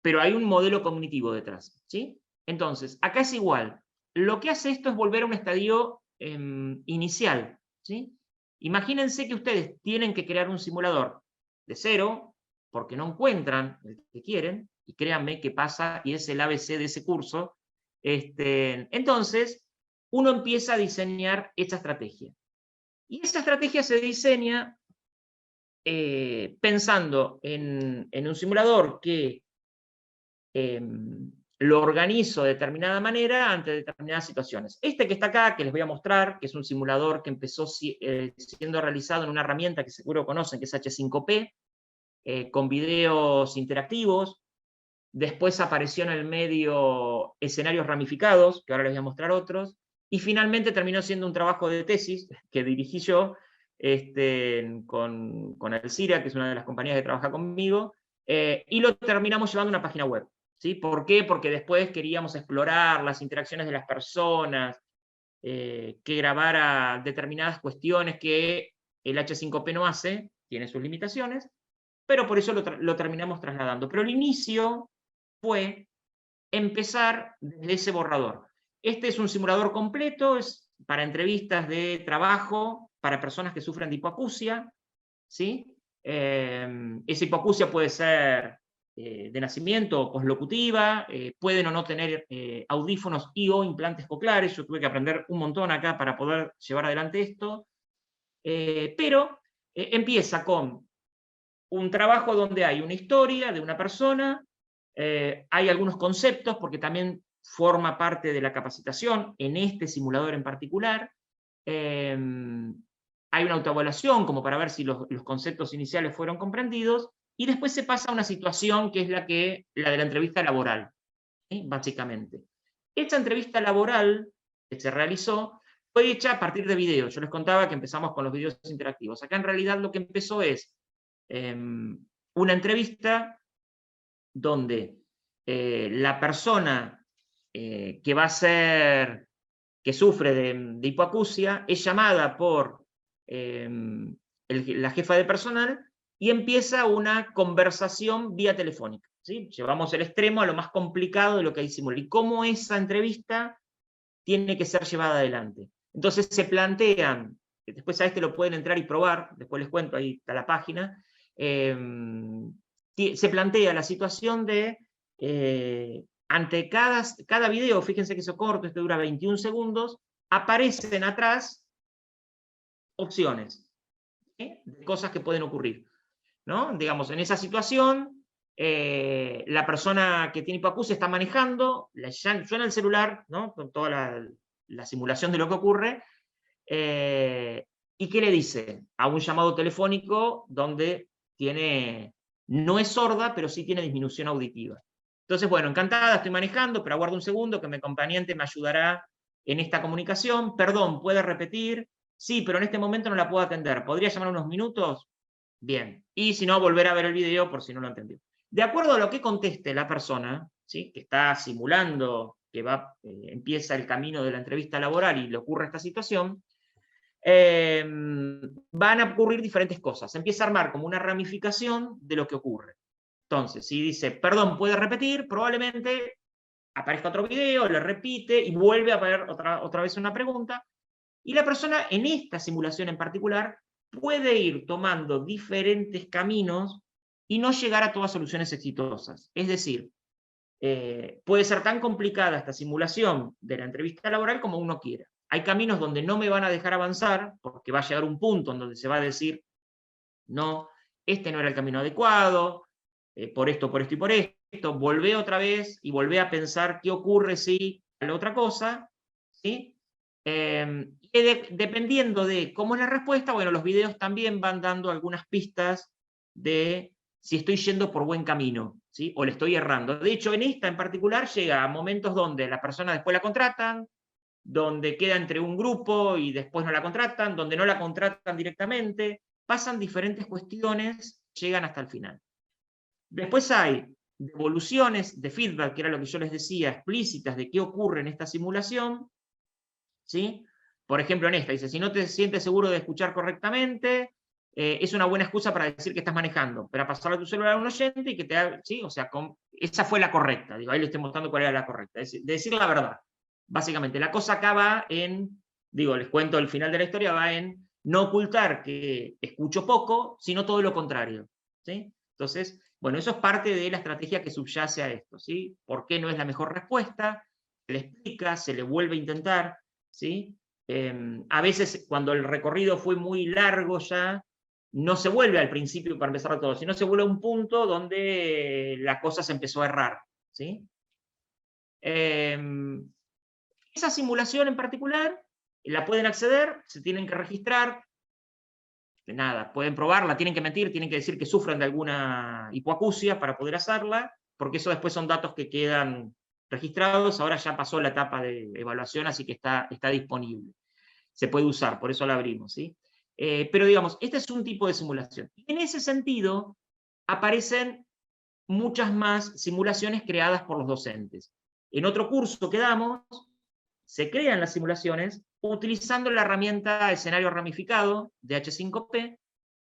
pero hay un modelo cognitivo detrás, ¿sí? Entonces, acá es igual. Lo que hace esto es volver a un estadio inicial, ¿sí? Imagínense que ustedes tienen que crear un simulador de cero, porque no encuentran el que quieren, y créanme que pasa, y es el ABC de ese curso. Entonces, uno empieza a diseñar esta estrategia. Y esa estrategia se diseña pensando en un simulador que lo organizo de determinada manera ante determinadas situaciones. Este que está acá, que les voy a mostrar, que es un simulador que empezó siendo realizado en una herramienta que seguro conocen, que es H5P, con videos interactivos. Después apareció en el medio escenarios ramificados, que ahora les voy a mostrar otros. Y finalmente terminó siendo un trabajo de tesis que dirigí yo con Alcira, que es una de las compañías que trabaja conmigo, y lo terminamos llevando a una página web. ¿Sí? ¿Por qué? Porque después queríamos explorar las interacciones de las personas, que grabara determinadas cuestiones que el H5P no hace, tiene sus limitaciones, pero por eso lo terminamos trasladando. Pero el inicio fue empezar desde ese borrador. Este es un simulador completo, es para entrevistas de trabajo, para personas que sufren de hipoacusia, ¿sí? Esa hipoacusia puede ser de nacimiento o poslocutiva, pueden o no tener audífonos y o implantes cocleares. Yo tuve que aprender un montón acá para poder llevar adelante esto, pero empieza con un trabajo donde hay una historia de una persona, Hay algunos conceptos, porque también forma parte de la capacitación, en este simulador en particular. Hay una autoevaluación como para ver si los conceptos iniciales fueron comprendidos, y después se pasa a una situación que es la de la entrevista laboral, ¿sí? Básicamente. Esta entrevista laboral que se realizó fue hecha a partir de videos. Yo les contaba que empezamos con los videos interactivos. Acá en realidad lo que empezó es una entrevista donde la persona que va a ser, que sufre de hipoacusia, es llamada por la jefa de personal y empieza una conversación vía telefónica, ¿sí? Llevamos el extremo a lo más complicado de lo que hay simulado. Y cómo esa entrevista tiene que ser llevada adelante. Entonces se plantean, después a este lo pueden entrar y probar, después les cuento, ahí está la página, se plantea la situación de, ante cada video, fíjense que eso corto, esto dura 21 segundos, aparecen atrás opciones, ¿sí? De cosas que pueden ocurrir, ¿no? Digamos, en esa situación, la persona que tiene hipoacusia está manejando, suena el celular, ¿no? Con toda la simulación de lo que ocurre, ¿y qué le dice? A un llamado telefónico donde no es sorda, pero sí tiene disminución auditiva. Entonces, bueno, encantada, estoy manejando, pero aguardo un segundo que mi acompañante me ayudará en esta comunicación. Perdón, ¿puede repetir? Sí, pero en este momento no la puedo atender. ¿Podría llamar unos minutos? Bien. Y si no, volver a ver el video por si no lo entendió. De acuerdo a lo que conteste la persona, ¿sí? Que está simulando que empieza el camino de la entrevista laboral y le ocurre esta situación, van a ocurrir diferentes cosas. Se empieza a armar como una ramificación de lo que ocurre. Entonces, si dice, perdón, ¿puede repetir? Probablemente aparezca otro video, le repite y vuelve a ver otra vez una pregunta. Y la persona en esta simulación en particular puede ir tomando diferentes caminos y no llegar a todas soluciones exitosas. Es decir, puede ser tan complicada esta simulación de la entrevista laboral como uno quiera. Hay caminos donde no me van a dejar avanzar, porque va a llegar un punto en donde se va a decir, no, este no era el camino adecuado, por esto y por esto, volvé otra vez y volvé a pensar qué ocurre si la otra cosa, ¿sí? Dependiendo de cómo es la respuesta, bueno, los videos también van dando algunas pistas de si estoy yendo por buen camino, ¿sí? O le estoy errando. De hecho, en esta en particular llega a momentos donde la persona después la contratan, donde queda entre un grupo y después no la contratan, donde no la contratan directamente, pasan diferentes cuestiones, llegan hasta el final. Después hay devoluciones de feedback, que era lo que yo les decía, explícitas de qué ocurre en esta simulación, ¿sí? Por ejemplo, en esta dice, si no te sientes seguro de escuchar correctamente, es una buena excusa para decir que estás manejando, para pasarle a tu celular a un oyente y que te haga, ¿sí? O sea, esa fue la correcta, digo, ahí le estoy mostrando cuál era la correcta, es decir la verdad. Básicamente, la cosa acá va en, digo, les cuento el final de la historia, va en no ocultar que escucho poco, sino todo lo contrario, ¿sí? Entonces, bueno, eso es parte de la estrategia que subyace a esto, ¿sí? ¿Por qué no es la mejor respuesta? Se le explica, se le vuelve a intentar, ¿sí? A veces cuando el recorrido fue muy largo ya, no se vuelve al principio para empezar todo, sino se vuelve a un punto donde la cosa se empezó a errar, ¿sí? Esa simulación en particular la pueden acceder, se tienen que registrar, nada, pueden probarla, tienen que mentir, tienen que decir que sufren de alguna hipoacusia para poder hacerla, porque eso después son datos que quedan registrados, ahora ya pasó la etapa de evaluación, así que está disponible. Se puede usar, por eso la abrimos, ¿sí? Pero digamos, este es un tipo de simulación. En ese sentido, aparecen muchas más simulaciones creadas por los docentes. En otro curso que damos, se crean las simulaciones utilizando la herramienta escenario ramificado de H5P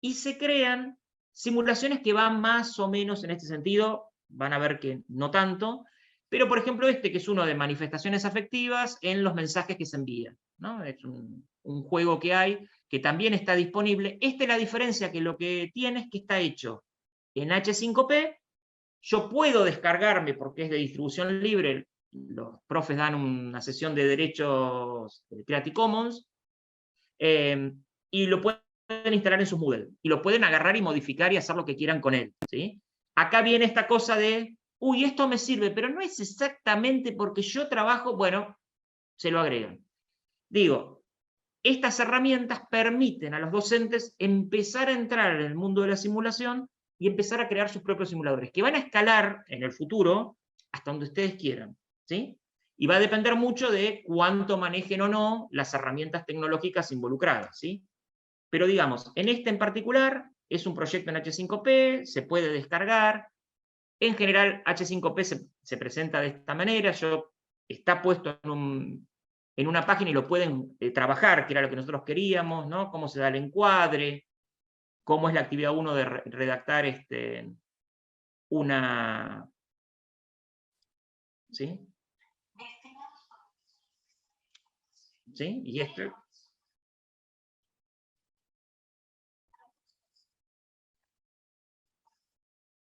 y se crean simulaciones que van más o menos en este sentido, van a ver que no tanto, pero por ejemplo que es uno de manifestaciones afectivas en los mensajes que se envían, ¿no? Es un juego que hay que también está disponible. La diferencia que lo que tiene es que está hecho en H5P, yo puedo descargarme, porque es de distribución libre, los profes dan una sesión de derechos Creative Commons, y lo pueden instalar en sus Moodle, y lo pueden agarrar y modificar y hacer lo que quieran con él, ¿sí? Acá viene esta cosa de uy, esto me sirve, pero no es exactamente porque yo trabajo, bueno, se lo agregan. Digo, estas herramientas permiten a los docentes empezar a entrar en el mundo de la simulación y empezar a crear sus propios simuladores, que van a escalar en el futuro hasta donde ustedes quieran, ¿sí? Y va a depender mucho de cuánto manejen o no las herramientas tecnológicas involucradas, ¿sí? Pero digamos, en este en particular es un proyecto en H5P, se puede descargar. En general, H5P se presenta de esta manera, está puesto en una página y lo pueden trabajar, que era lo que nosotros queríamos, ¿no? Cómo se da el encuadre, cómo es la actividad 1 de redactar una... ¿Sí? ¿Sí? Y esto...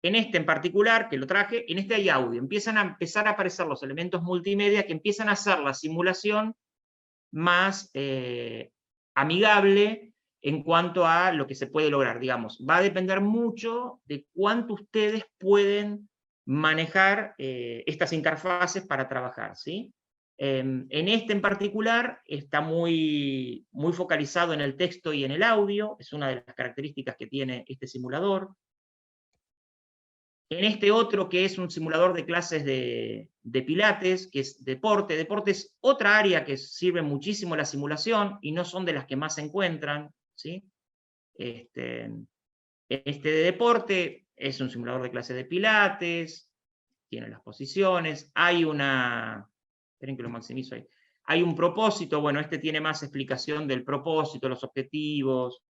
En este en particular, que lo traje, en este hay audio. Empiezan a empezar a aparecer los elementos multimedia que empiezan a hacer la simulación más amigable en cuanto a lo que se puede lograr, digamos. Va a depender mucho de cuánto ustedes pueden manejar estas interfaces para trabajar, ¿sí? En este en particular está muy focalizado en el texto y en el audio, es una de las características que tiene este simulador. En este otro, que es un simulador de clases de pilates, que es deporte. Deporte es otra área que sirve muchísimo la simulación y no son de las que más se encuentran, ¿sí? Este de deporte es un simulador de clases de pilates, tiene las posiciones, hay una... Esperen que lo maximizo ahí. Hay un propósito, bueno, este tiene más explicación del propósito, los objetivos,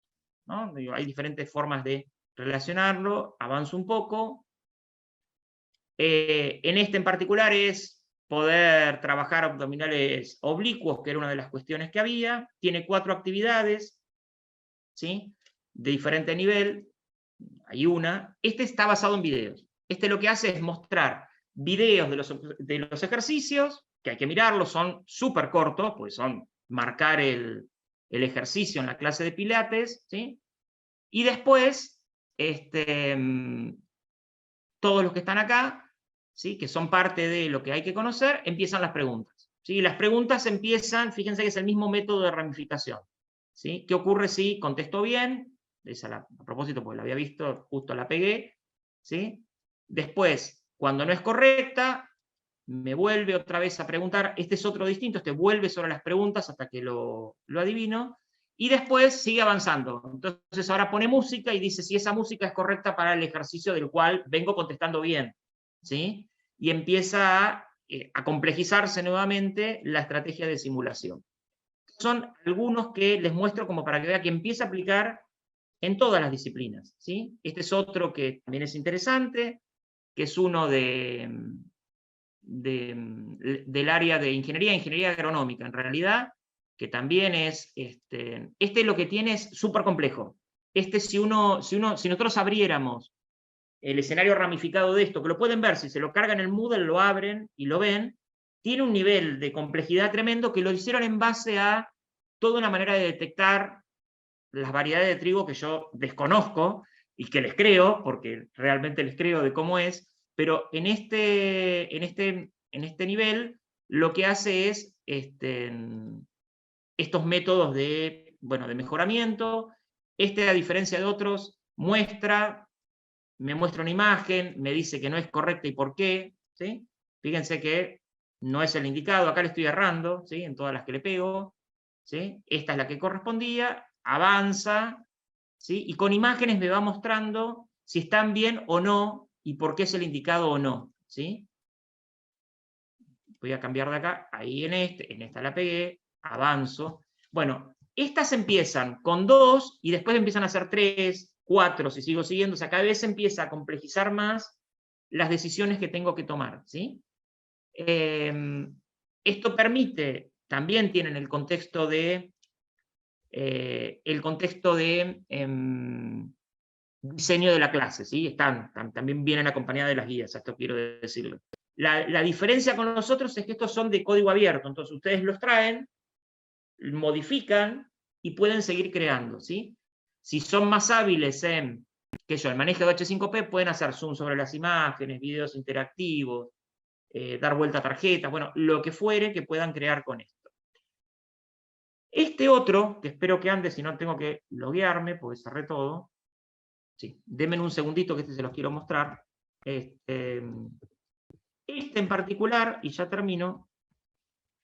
¿no? Hay diferentes formas de relacionarlo. Avanzo un poco. En este en particular es poder trabajar abdominales oblicuos, que era una de las cuestiones que había. Tiene 4 actividades, ¿sí? De diferente nivel. Hay una. Este está basado en videos. Este lo que hace es mostrar videos de los ejercicios, que hay que mirarlos, son súper cortos, pues son marcar el ejercicio en la clase de pilates, ¿sí? Y después, todos los que están acá, ¿sí? Que son parte de lo que hay que conocer, empiezan las preguntas, ¿sí? Las preguntas empiezan, fíjense que es el mismo método de ramificación, ¿sí? ¿Qué ocurre si contesto bien? Esa a propósito, porque la había visto, justo la pegué, ¿sí? Después, cuando no es correcta, me vuelve otra vez a preguntar, este es otro distinto, este vuelve sobre las preguntas hasta que lo adivino, y después sigue avanzando. Entonces ahora pone música y dice si esa música es correcta para el ejercicio del cual vengo contestando bien, ¿sí? Y empieza a complejizarse nuevamente la estrategia de simulación. Son algunos que les muestro como para que vean que empieza a aplicar en todas las disciplinas, ¿sí? Este es otro que también es interesante, que es uno del área de ingeniería agronómica, en realidad, que también es, lo que tiene es súper complejo. Si nosotros abriéramos el escenario ramificado de esto, que lo pueden ver, si se lo cargan en el Moodle, lo abren y lo ven, tiene un nivel de complejidad tremendo que lo hicieron en base a toda una manera de detectar las variedades de trigo que yo desconozco y que les creo, porque realmente les creo de cómo es, pero en este nivel lo que hace es estos métodos de mejoramiento. A diferencia de otros, me muestra una imagen, me dice que no es correcta y por qué, ¿sí? Fíjense que no es el indicado, acá le estoy errando, ¿sí? En todas las que le pego, ¿sí? Esta es la que correspondía, avanza, ¿sí? Y con imágenes me va mostrando si están bien o no, y por qué es el indicado o no, ¿sí? Voy a cambiar de acá, ahí en esta la pegué, avanzo. Bueno, estas empiezan con 2 y después empiezan a ser 3, 4, si sigo siguiendo, o sea, cada vez empieza a complejizar más las decisiones que tengo que tomar, ¿sí? Esto permite, también tienen el contexto de diseño de la clase, ¿sí? También vienen acompañadas de las guías, esto quiero decirlo. La diferencia con los otros es que estos son de código abierto, entonces ustedes los traen, modifican y pueden seguir creando, ¿sí? Si son más hábiles en que yo, el manejo de H5P, pueden hacer zoom sobre las imágenes, videos interactivos, dar vuelta a tarjetas, bueno, lo que fuere que puedan crear con esto. Este otro, que espero que ande, si no tengo que loguearme, porque cerré todo. Sí, denme un segundito que se los quiero mostrar. Este en particular, y ya termino,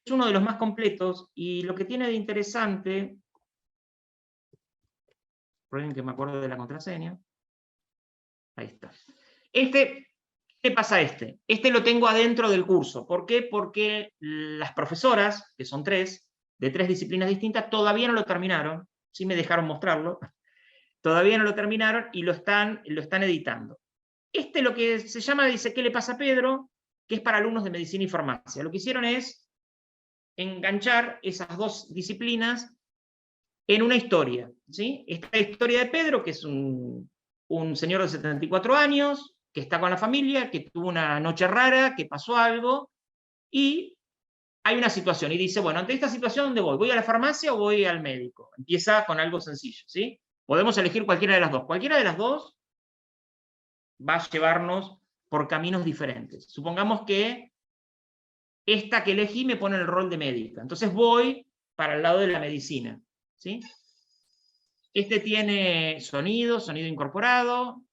es uno de los más completos, y lo que tiene de interesante, esperen que me acuerdo de la contraseña. Ahí está. ¿Qué pasa este? Este lo tengo adentro del curso. ¿Por qué? Porque las profesoras, que son tres, de tres disciplinas distintas, todavía no lo terminaron. Sí me dejaron mostrarlo. Todavía no lo terminaron y lo están editando. Lo que se llama, dice, ¿qué le pasa a Pedro? Que es para alumnos de medicina y farmacia. Lo que hicieron es enganchar esas dos disciplinas en una historia. ¿Sí? Esta historia de Pedro, que es un señor de 74 años, que está con la familia, que tuvo una noche rara, que pasó algo, y hay una situación, y dice, bueno, ante esta situación, ¿dónde voy? ¿Voy a la farmacia o voy al médico? Empieza con algo sencillo, ¿sí? Podemos elegir cualquiera de las dos. Cualquiera de las dos va a llevarnos por caminos diferentes. Supongamos que esta que elegí me pone en el rol de médica. Entonces voy para el lado de la medicina, ¿sí? Este tiene sonido incorporado,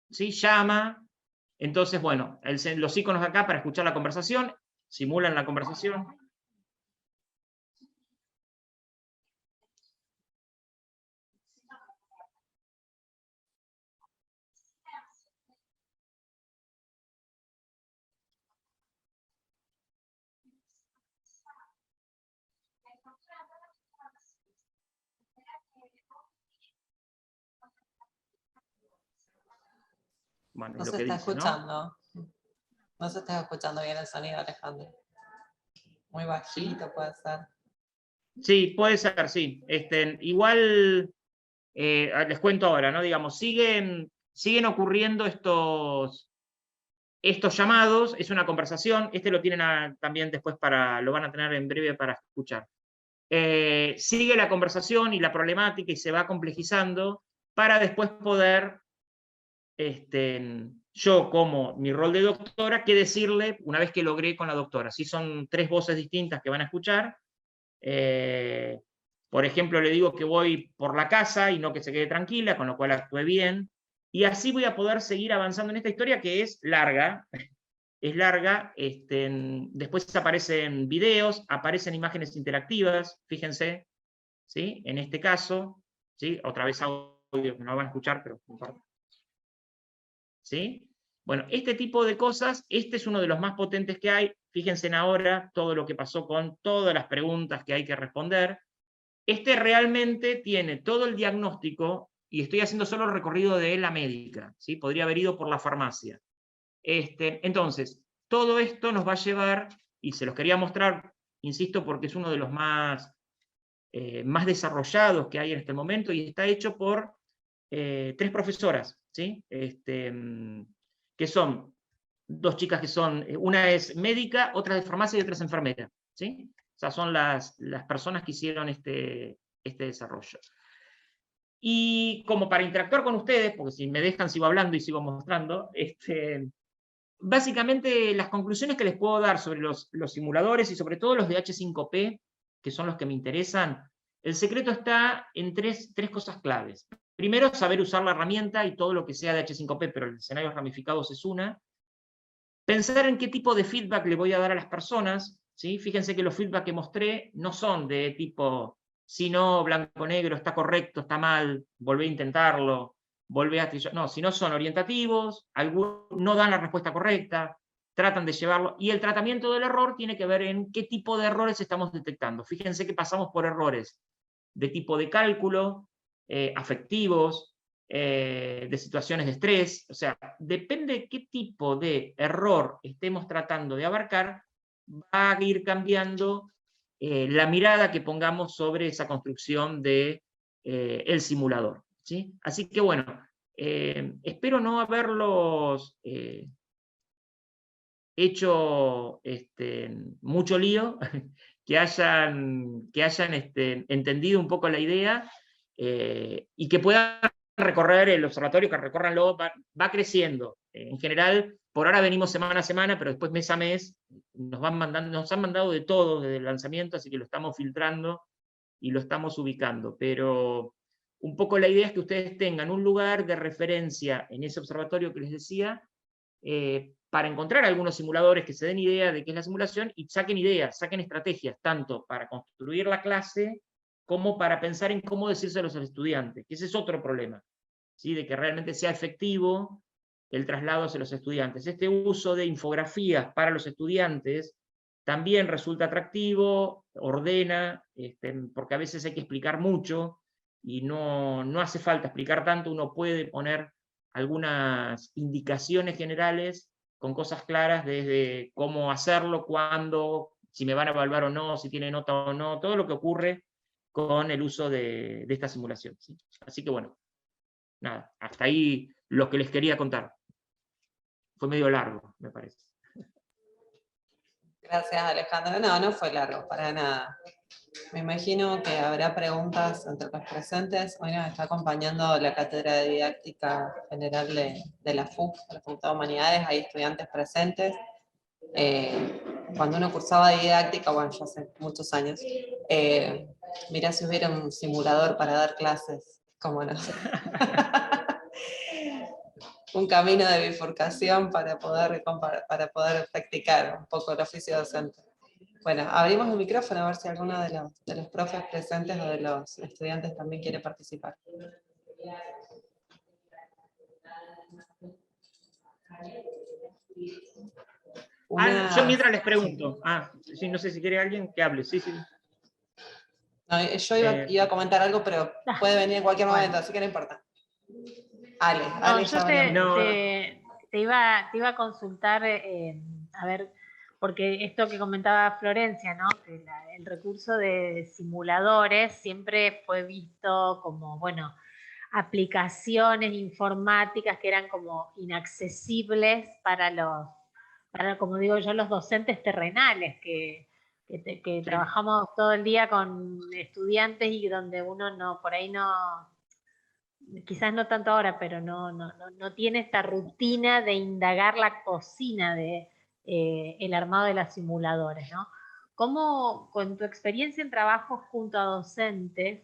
¿sí? Llama. Entonces, bueno, los iconos acá para escuchar la conversación, simulan la conversación. Bueno, No lo se que está dice, escuchando. No se está escuchando bien el sonido, Alejandro. Muy bajito, ¿sí? Puede ser. Sí, puede ser, sí. Igual, les cuento ahora, ¿no? Digamos, siguen ocurriendo estos llamados, es una conversación, lo tienen también después lo van a tener en breve para escuchar. Sigue la conversación y la problemática y se va complejizando para después poder, yo como mi rol de doctora, qué decirle una vez que logré con la doctora. Si son tres voces distintas que van a escuchar, por ejemplo, le digo que voy por la casa y no que se quede tranquila, con lo cual actué bien, y así voy a poder seguir avanzando en esta historia que es larga, después aparecen videos, aparecen imágenes interactivas, fíjense, ¿sí? En este caso, ¿sí? Otra vez audio que no van a escuchar, pero no importa. ¿Sí? Bueno, este tipo de cosas, este es uno de los más potentes que hay. Fíjense en ahora todo lo que pasó con todas las preguntas que hay que responder. Realmente tiene todo el diagnóstico, y estoy haciendo solo el recorrido de la médica, ¿sí? Podría haber ido por la farmacia. Entonces, todo esto nos va a llevar, y se los quería mostrar, insisto, porque es uno de los más desarrollados que hay en este momento, y está hecho por tres profesoras, ¿sí? Que son dos chicas que son, una es médica, otra es de farmacia y otra es enfermera, ¿sí? O sea, son las personas que hicieron este desarrollo. Y como para interactuar con ustedes, porque si me dejan sigo hablando y sigo mostrando, básicamente las conclusiones que les puedo dar sobre los simuladores y sobre todo los de H5P, que son los que me interesan, el secreto está en tres cosas claves. Primero, saber usar la herramienta y todo lo que sea de H5P, pero el escenarios ramificados es una. Pensar en qué tipo de feedback le voy a dar a las personas, ¿sí? Fíjense que los feedback que mostré no son de tipo, si no, blanco-negro, está correcto, está mal, volvé a intentarlo, volvé a... No, si no son orientativos, algunos no dan la respuesta correcta, tratan de llevarlo, y el tratamiento del error tiene que ver en qué tipo de errores estamos detectando. Fíjense que pasamos por errores de tipo de cálculo, afectivos, de situaciones de estrés, o sea, depende de qué tipo de error estemos tratando de abarcar, va a ir cambiando la mirada que pongamos sobre esa construcción de el simulador, ¿sí? Así que bueno, espero no haberlos hecho mucho lío, que hayan entendido un poco la idea y que puedan recorrer el observatorio, que recorranlo, va creciendo. En general, por ahora venimos semana a semana, pero después mes a mes nos han mandado de todo desde el lanzamiento, así que lo estamos filtrando y lo estamos ubicando. Pero un poco la idea es que ustedes tengan un lugar de referencia en ese observatorio que les decía, para encontrar algunos simuladores que se den idea de qué es la simulación y saquen ideas, saquen estrategias, tanto para construir la clase como para pensar en cómo decírselos a los estudiantes, que ese es otro problema, ¿sí? De que realmente sea efectivo el traslado hacia los estudiantes. Este uso de infografías para los estudiantes también resulta atractivo, ordena, porque a veces hay que explicar mucho, y no hace falta explicar tanto, uno puede poner algunas indicaciones generales con cosas claras desde cómo hacerlo, cuándo, si me van a evaluar o no, si tiene nota o no, todo lo que ocurre con el uso de esta simulación, ¿sí? Así que bueno, nada, hasta ahí lo que les quería contar. Fue medio largo, me parece. Gracias, Alejandro. No, no fue largo, para nada. Me imagino que habrá preguntas entre los presentes. Hoy nos está acompañando la Cátedra de Didáctica General de la FUC, de la Facultad de Humanidades. Hay estudiantes presentes. Cuando uno cursaba didáctica, bueno, ya hace muchos años, mirá si hubiera un simulador para dar clases, cómo no. Un camino de bifurcación para poder practicar un poco el oficio docente. Bueno, abrimos el micrófono a ver si alguno de los profes presentes o de los estudiantes también quiere participar. Yo mientras les pregunto. Sí, no sé si quiere alguien que hable. Sí, sí. No, yo iba a comentar algo, pero puede venir en cualquier momento, así que no importa. Ale, yo te iba a consultar, a ver, porque esto que comentaba Florencia, ¿no? Que el recurso de simuladores siempre fue visto como, bueno, aplicaciones informáticas que eran como inaccesibles para como digo yo, los docentes terrenales, que trabajamos todo el día con estudiantes y donde uno por ahí no, quizás no tanto ahora, pero no tiene esta rutina de indagar la cocina de el armado de los simuladores, ¿no? ¿Cómo, con tu experiencia en trabajo junto a docentes,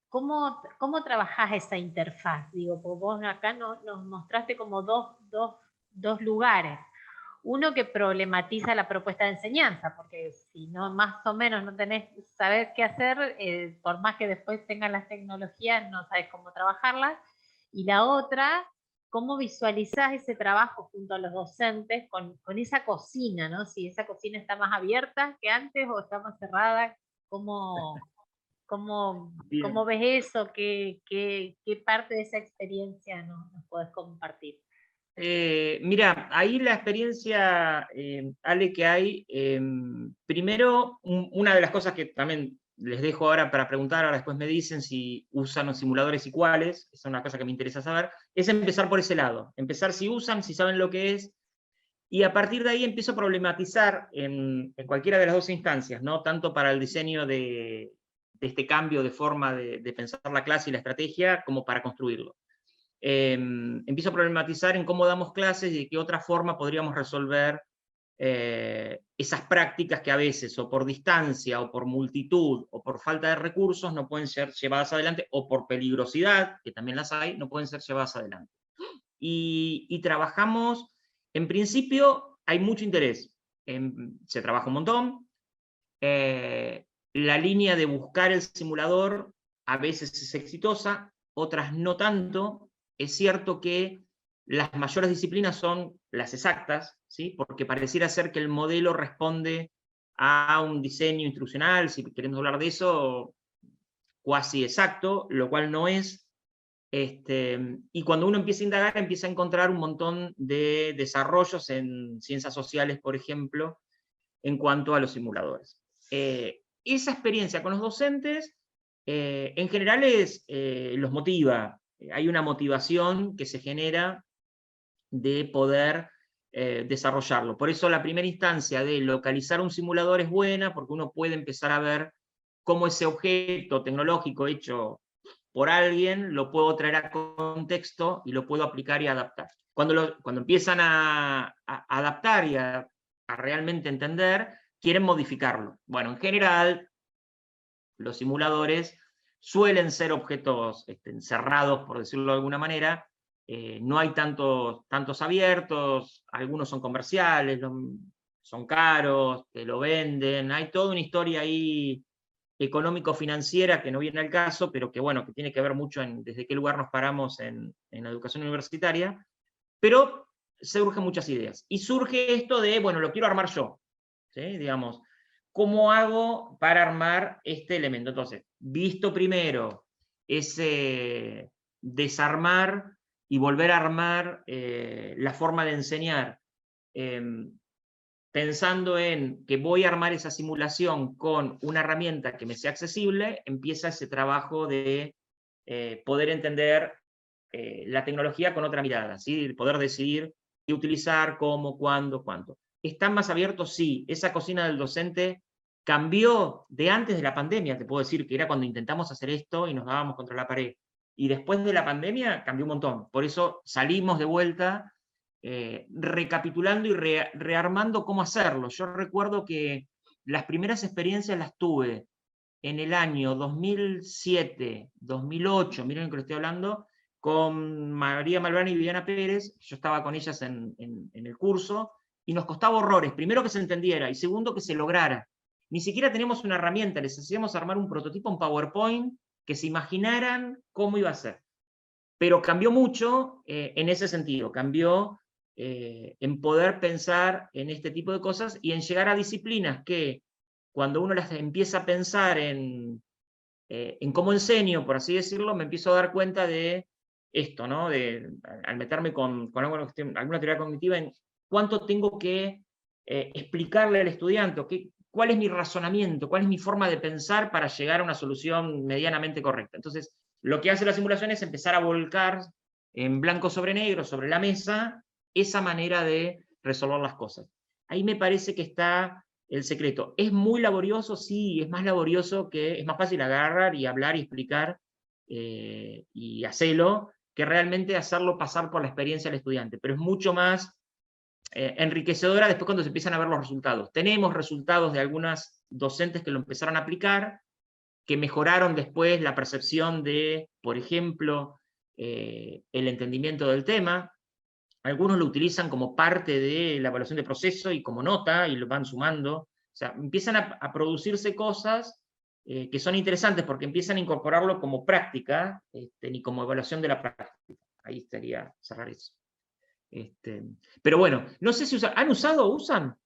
cómo trabajás esa interfaz? Digo, porque vos acá nos mostraste como dos lugares. Uno que problematiza la propuesta de enseñanza, porque si no más o menos no tenés saber qué hacer, por más que después tengas las tecnologías, no sabes cómo trabajarlas. Y la otra, cómo visualizás ese trabajo junto a los docentes con esa cocina, ¿no? Si esa cocina está más abierta que antes o está más cerrada, ¿cómo ves eso? ¿Qué parte de esa experiencia nos podés compartir? Mira, ahí la experiencia, Ale, que hay, primero, una de las cosas que también les dejo ahora para preguntar, ahora después me dicen si usan los simuladores y cuáles, es una cosa que me interesa saber, es empezar por ese lado, empezar si usan, si saben lo que es, y a partir de ahí empiezo a problematizar en cualquiera de las dos instancias, ¿no? Tanto para el diseño de este cambio de forma de pensar la clase y la estrategia, como para construirlo. Empiezo a problematizar en cómo damos clases y de qué otra forma podríamos resolver esas prácticas que a veces, o por distancia, o por multitud, o por falta de recursos, no pueden ser llevadas adelante, o por peligrosidad, que también las hay, no pueden ser llevadas adelante. Y trabajamos, en principio, hay mucho interés, se trabaja un montón, la línea de buscar el simulador a veces es exitosa, otras no tanto. Es cierto que las mayores disciplinas son las exactas, ¿sí? Porque pareciera ser que el modelo responde a un diseño instruccional, si queremos hablar de eso, cuasi exacto, lo cual no es. Y cuando uno empieza a indagar, empieza a encontrar un montón de desarrollos en ciencias sociales, por ejemplo, en cuanto a los simuladores. Esa experiencia con los docentes, en general, los motiva. Hay una motivación que se genera de poder desarrollarlo. Por eso la primera instancia de localizar un simulador es buena, porque uno puede empezar a ver cómo ese objeto tecnológico hecho por alguien, lo puedo traer a contexto y lo puedo aplicar y adaptar. Cuando empiezan a adaptar y a realmente entender, quieren modificarlo. Bueno, en general, los simuladores suelen ser objetos cerrados, por decirlo de alguna manera. No hay tantos abiertos, algunos son comerciales, son caros, te lo venden, hay toda una historia ahí económico-financiera que no viene al caso, pero que bueno, que tiene que ver mucho desde qué lugar nos paramos en la educación universitaria, pero surgen muchas ideas. Y surge esto de, bueno, lo quiero armar yo, ¿sí? Digamos, ¿cómo hago para armar este elemento? Entonces, visto primero ese desarmar y volver a armar la forma de enseñar, pensando en que voy a armar esa simulación con una herramienta que me sea accesible, empieza ese trabajo de poder entender la tecnología con otra mirada, ¿sí? Poder decidir qué utilizar, cómo, cuándo, cuánto. ¿Están más abiertos? Sí. Esa cocina del docente cambió de antes de la pandemia, te puedo decir, que era cuando intentamos hacer esto y nos dábamos contra la pared. Y después de la pandemia cambió un montón. Por eso salimos de vuelta recapitulando y rearmando cómo hacerlo. Yo recuerdo que las primeras experiencias las tuve en el año 2007, 2008, miren que lo estoy hablando, con María Malvani y Viviana Pérez. Yo estaba con ellas en el curso, y nos costaba horrores, primero que se entendiera, y segundo que se lograra. Ni siquiera teníamos una herramienta, les hacíamos armar un prototipo en PowerPoint, que se imaginaran cómo iba a ser. Pero cambió mucho en ese sentido, cambió en poder pensar en este tipo de cosas y en llegar a disciplinas que, cuando uno las empieza a pensar en cómo enseño, por así decirlo, me empiezo a dar cuenta de esto, ¿no? Al meterme con alguna teoría cognitiva, en cuánto tengo que explicarle al estudiante, cuál es mi razonamiento, cuál es mi forma de pensar para llegar a una solución medianamente correcta. Entonces, lo que hace la simulación es empezar a volcar en blanco sobre negro, sobre la mesa, esa manera de resolver las cosas. Ahí me parece que está el secreto. ¿Es muy laborioso? Sí, es más laborioso, es más fácil agarrar y hablar y explicar y hacerlo, que realmente hacerlo pasar por la experiencia del estudiante. Pero es mucho más enriquecedora después cuando se empiezan a ver los resultados. Tenemos resultados de algunas docentes que lo empezaron a aplicar, que mejoraron después la percepción de, por ejemplo, el entendimiento del tema. Algunos lo utilizan como parte de la evaluación de proceso y como nota, y lo van sumando. O sea, empiezan a producirse cosas que son interesantes porque empiezan a incorporarlo como práctica y como evaluación de la práctica. Ahí estaría cerrar eso. Pero bueno, no sé si usan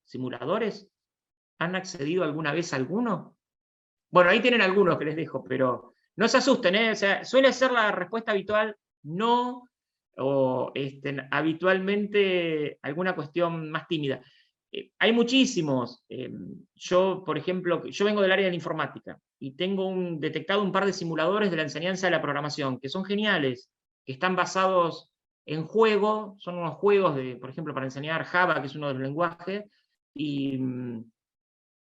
simuladores. ¿Han accedido alguna vez a alguno? Bueno, ahí tienen algunos que les dejo, pero no se asusten, ¿eh? O sea, suele ser la respuesta habitual, no, o habitualmente alguna cuestión más tímida. Hay muchísimos. Yo, por ejemplo, yo vengo del área de la informática y tengo detectado un par de simuladores de la enseñanza de la programación, que son geniales, que están basados en juego, son unos juegos, por ejemplo, para enseñar Java, que es uno de los lenguajes, y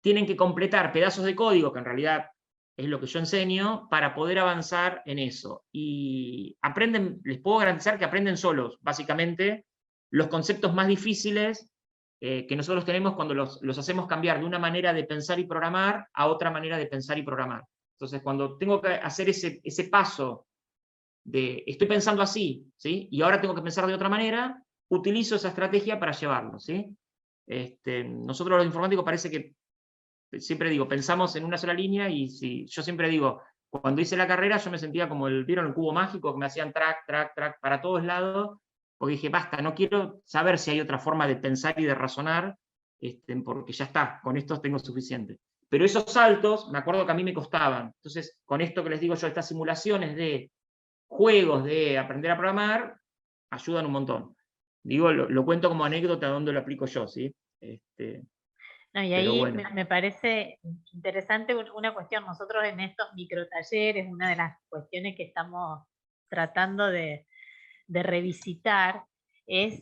tienen que completar pedazos de código, que en realidad es lo que yo enseño, para poder avanzar en eso. Y aprenden, les puedo garantizar que aprenden solos, básicamente, los conceptos más difíciles que nosotros tenemos cuando los hacemos cambiar de una manera de pensar y programar a otra manera de pensar y programar. Entonces, cuando tengo que hacer ese paso de estoy pensando así, ¿sí? Y ahora tengo que pensar de otra manera, utilizo esa estrategia para llevarlo, ¿sí? Nosotros los informáticos parece que, siempre digo, pensamos en una sola línea, y yo siempre digo, cuando hice la carrera yo me sentía como ¿vieron el cubo mágico? Que me hacían track, track, track para todos lados, porque dije, basta, no quiero saber si hay otra forma de pensar y de razonar, porque ya está, con esto tengo suficiente. Pero esos saltos, me acuerdo que a mí me costaban. Entonces, con esto que les digo yo, estas simulaciones de juegos de aprender a programar, ayudan un montón. Digo, lo cuento como anécdota donde lo aplico yo, ¿sí? No, y ahí bueno, me parece interesante una cuestión. Nosotros en estos microtalleres, una de las cuestiones que estamos tratando de revisitar es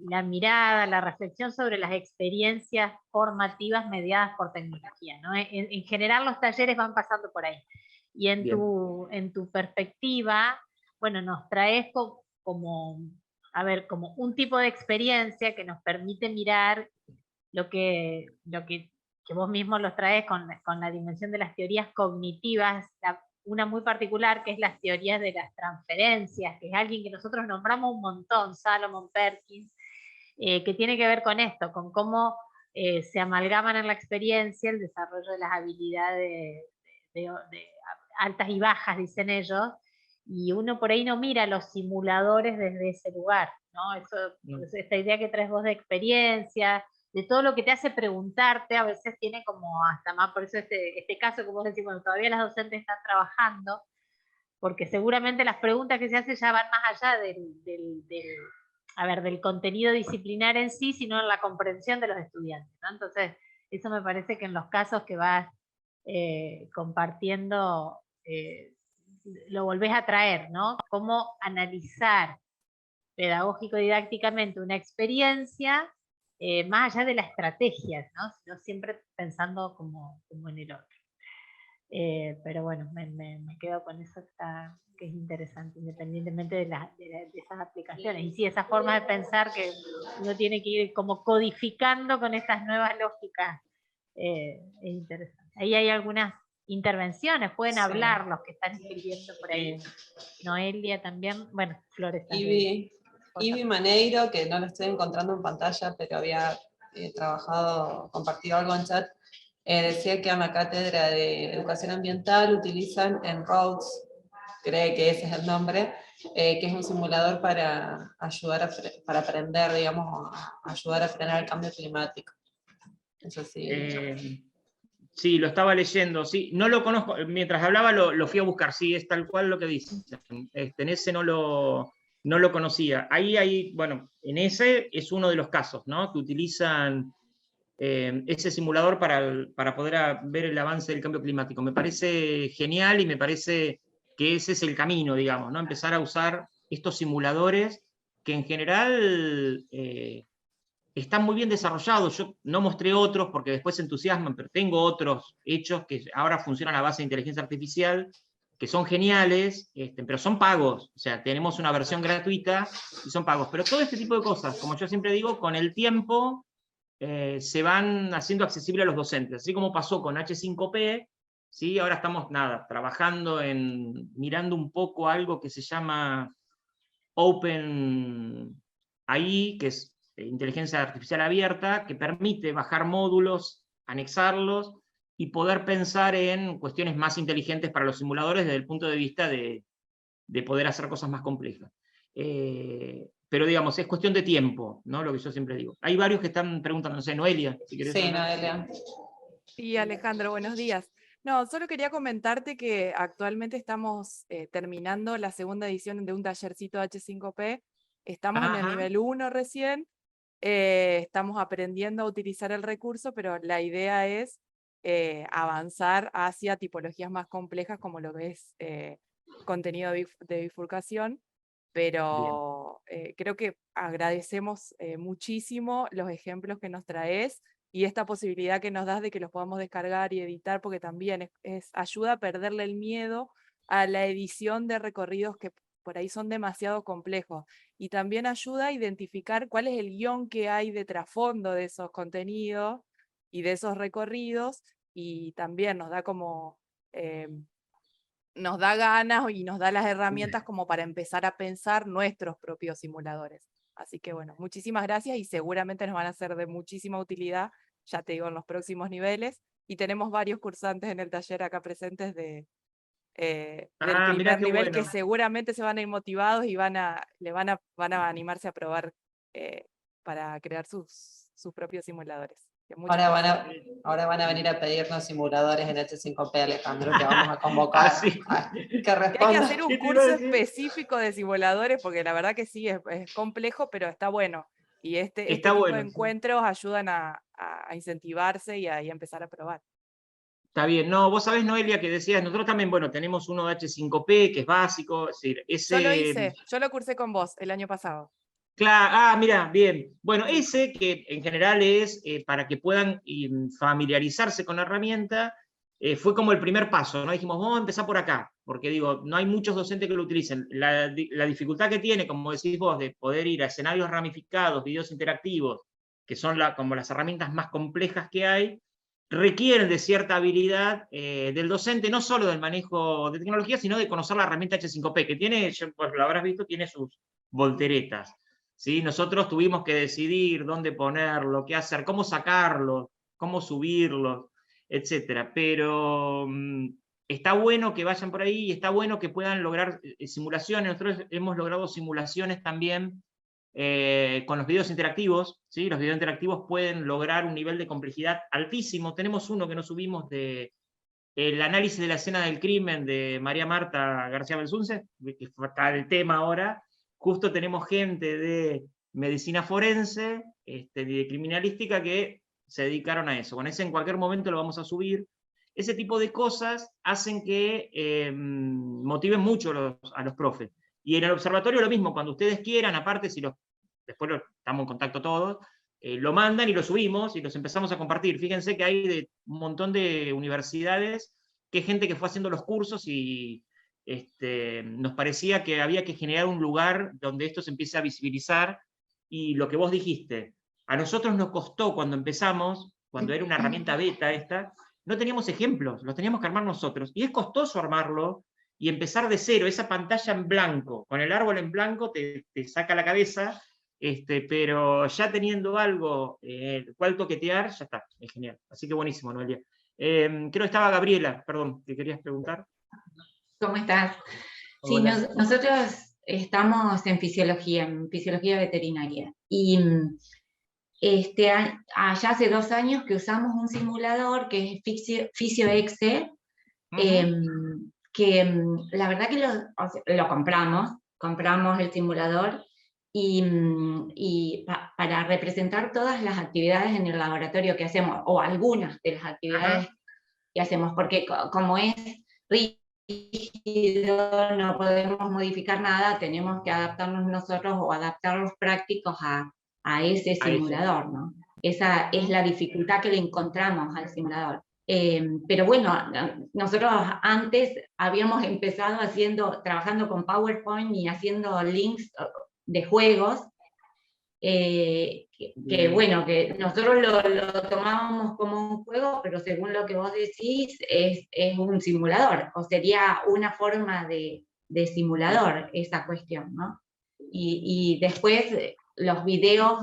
la mirada, la reflexión sobre las experiencias formativas mediadas por tecnología, ¿no? En general los talleres van pasando por ahí. Y en tu perspectiva, bueno, nos traes como un tipo de experiencia que nos permite mirar lo que vos mismo los traes con la dimensión de las teorías cognitivas, una muy particular que es las teorías de las transferencias, que es alguien que nosotros nombramos un montón, Salomon Perkins, que tiene que ver con esto, con cómo se amalgaman en la experiencia el desarrollo de las habilidades de altas y bajas, dicen ellos, y uno por ahí no mira los simuladores desde ese lugar, ¿no? Esta idea que traes vos de experiencia, de todo lo que te hace preguntarte, a veces tiene como hasta más, por eso este caso que vos decís, bueno, todavía las docentes están trabajando, porque seguramente las preguntas que se hacen ya van más allá del contenido disciplinar en sí, sino en la comprensión de los estudiantes, ¿no? Entonces, eso me parece que en los casos que vas compartiendo, lo volvés a traer, ¿no? Cómo analizar pedagógico-didácticamente una experiencia, más allá de la estrategia, ¿no? Sino siempre pensando como en el otro. Pero bueno, me quedo con eso que es interesante, independientemente de esas aplicaciones. Y sí, esa forma de pensar que uno tiene que ir como codificando con estas nuevas lógicas, es interesante. Ahí hay algunas intervenciones, pueden hablar los que están escribiendo por ahí. Noelia también, bueno, Flores también. Ivy Maneiro, que no lo estoy encontrando en pantalla, pero había compartido algo en chat, decía que en la cátedra de educación ambiental utilizan en Rhodes, cree que ese es el nombre, que es un simulador para ayudar para aprender, digamos, a ayudar a frenar el cambio climático. Eso sí. Sí, lo estaba leyendo, sí, no lo conozco, mientras hablaba lo fui a buscar, sí, es tal cual lo que dice. En ese no lo conocía. Ahí, bueno, en ese es uno de los casos, ¿no? Que utilizan ese simulador para poder ver el avance del cambio climático. Me parece genial y me parece que ese es el camino, digamos, ¿no? Empezar a usar estos simuladores que en general están muy bien desarrollados. Yo no mostré otros porque después se entusiasman, pero tengo otros hechos que ahora funcionan a base de inteligencia artificial, que son geniales, pero son pagos. O sea, tenemos una versión gratuita y son pagos. Pero todo este tipo de cosas, como yo siempre digo, con el tiempo se van haciendo accesibles a los docentes. Así como pasó con H5P, ¿sí? Ahora estamos, trabajando mirando un poco algo que se llama Open AI, que es inteligencia artificial abierta, que permite bajar módulos, anexarlos y poder pensar en cuestiones más inteligentes para los simuladores desde el punto de vista de poder hacer cosas más complejas. Pero digamos, es cuestión de tiempo, ¿no? Lo que yo siempre digo. Hay varios que están preguntando, no sé, Noelia, si querés. Sí, Noelia. Sí, Alejandro, buenos días. No, solo quería comentarte que actualmente estamos terminando la segunda edición de un tallercito H5P. Estamos en el nivel 1 recién. Estamos aprendiendo a utilizar el recurso, pero la idea es avanzar hacia tipologías más complejas como lo que es contenido de bifurcación. Pero creo que agradecemos muchísimo los ejemplos que nos traes y esta posibilidad que nos das de que los podamos descargar y editar, porque también ayuda a perderle el miedo a la edición de recorridos que por ahí son demasiado complejos. Y también ayuda a identificar cuál es el guión que hay de trasfondo de esos contenidos y de esos recorridos, y también nos da como... nos da ganas y nos da las herramientas como para empezar a pensar nuestros propios simuladores. Así que bueno, muchísimas gracias y seguramente nos van a ser de muchísima utilidad, ya te digo, en los próximos niveles. Y tenemos varios cursantes en el taller acá presentes del primer nivel, que seguramente se van a ir motivados y van a animarse a probar para crear sus propios simuladores. Ahora van a venir a pedirnos simuladores en H5P, Alejandro, que vamos a convocar. Que hay que hacer un curso específico de simuladores, porque la verdad que sí, es complejo, pero está bueno. Y este tipo de encuentros ayudan a incentivarse y a empezar a probar. Está bien. No, vos sabés, Noelia, que decías, nosotros también, bueno, tenemos uno de H5P, que es básico. Es decir, ese... Yo lo hice, yo lo cursé con vos el año pasado. Claro, mira, bien. Bueno, ese que en general es para que puedan familiarizarse con la herramienta, fue como el primer paso, ¿no? Dijimos, vamos a empezar por acá, porque digo, no hay muchos docentes que lo utilicen. La dificultad que tiene, como decís vos, de poder ir a escenarios ramificados, videos interactivos, que son como las herramientas más complejas que hay, requieren de cierta habilidad del docente, no solo del manejo de tecnología, sino de conocer la herramienta H5P, que tiene, pues lo habrás visto, tiene sus volteretas. ¿Sí? Nosotros tuvimos que decidir dónde ponerlo, qué hacer, cómo sacarlo, cómo subirlo, etcétera. Pero está bueno que vayan por ahí y está bueno que puedan lograr simulaciones. Nosotros hemos logrado simulaciones también con los videos interactivos. ¿Sí? Los videos interactivos pueden lograr un nivel de complejidad altísimo. Tenemos uno que no subimos de el análisis de la escena del crimen de María Marta García Belsunce, que está el tema ahora. Justo tenemos gente de medicina forense, de criminalística, que se dedicaron a eso. Con ese en cualquier momento lo vamos a subir. Ese tipo de cosas hacen que motiven mucho a los profes. Y en el observatorio lo mismo, cuando ustedes quieran, aparte, después estamos en contacto todos, lo mandan y lo subimos y los empezamos a compartir. Fíjense que hay de un montón de universidades que hay gente que fue haciendo los cursos y nos parecía que había que generar un lugar donde esto se empiece a visibilizar. Y lo que vos dijiste, a nosotros nos costó cuando empezamos, cuando era una herramienta beta esta, no teníamos ejemplos, los teníamos que armar nosotros. Y es costoso armarlo y empezar de cero, esa pantalla en blanco, con el árbol en blanco te saca la cabeza. Pero ya teniendo algo cual toquetear, ya está, es genial. Así que buenísimo, Noelia. Creo que estaba Gabriela, perdón, ¿te querías preguntar? ¿Cómo estás? Sí, Hola. nosotros estamos en fisiología veterinaria. Y allá hace 2 años que usamos un simulador que es FisioExe, que la verdad que lo compramos el simulador, y para representar todas las actividades en el laboratorio que hacemos, o algunas de las actividades que hacemos, porque como es rígido, no podemos modificar nada, tenemos que adaptarnos nosotros o adaptar los prácticos a ese simulador, ¿no? Esa es la dificultad que le encontramos al simulador. Pero bueno, nosotros antes habíamos empezado trabajando con PowerPoint y haciendo links de juegos, que bueno, que nosotros lo tomábamos como un juego, pero según lo que vos decís, es un simulador, o sería una forma de simulador esa cuestión, ¿no? Y después los videos,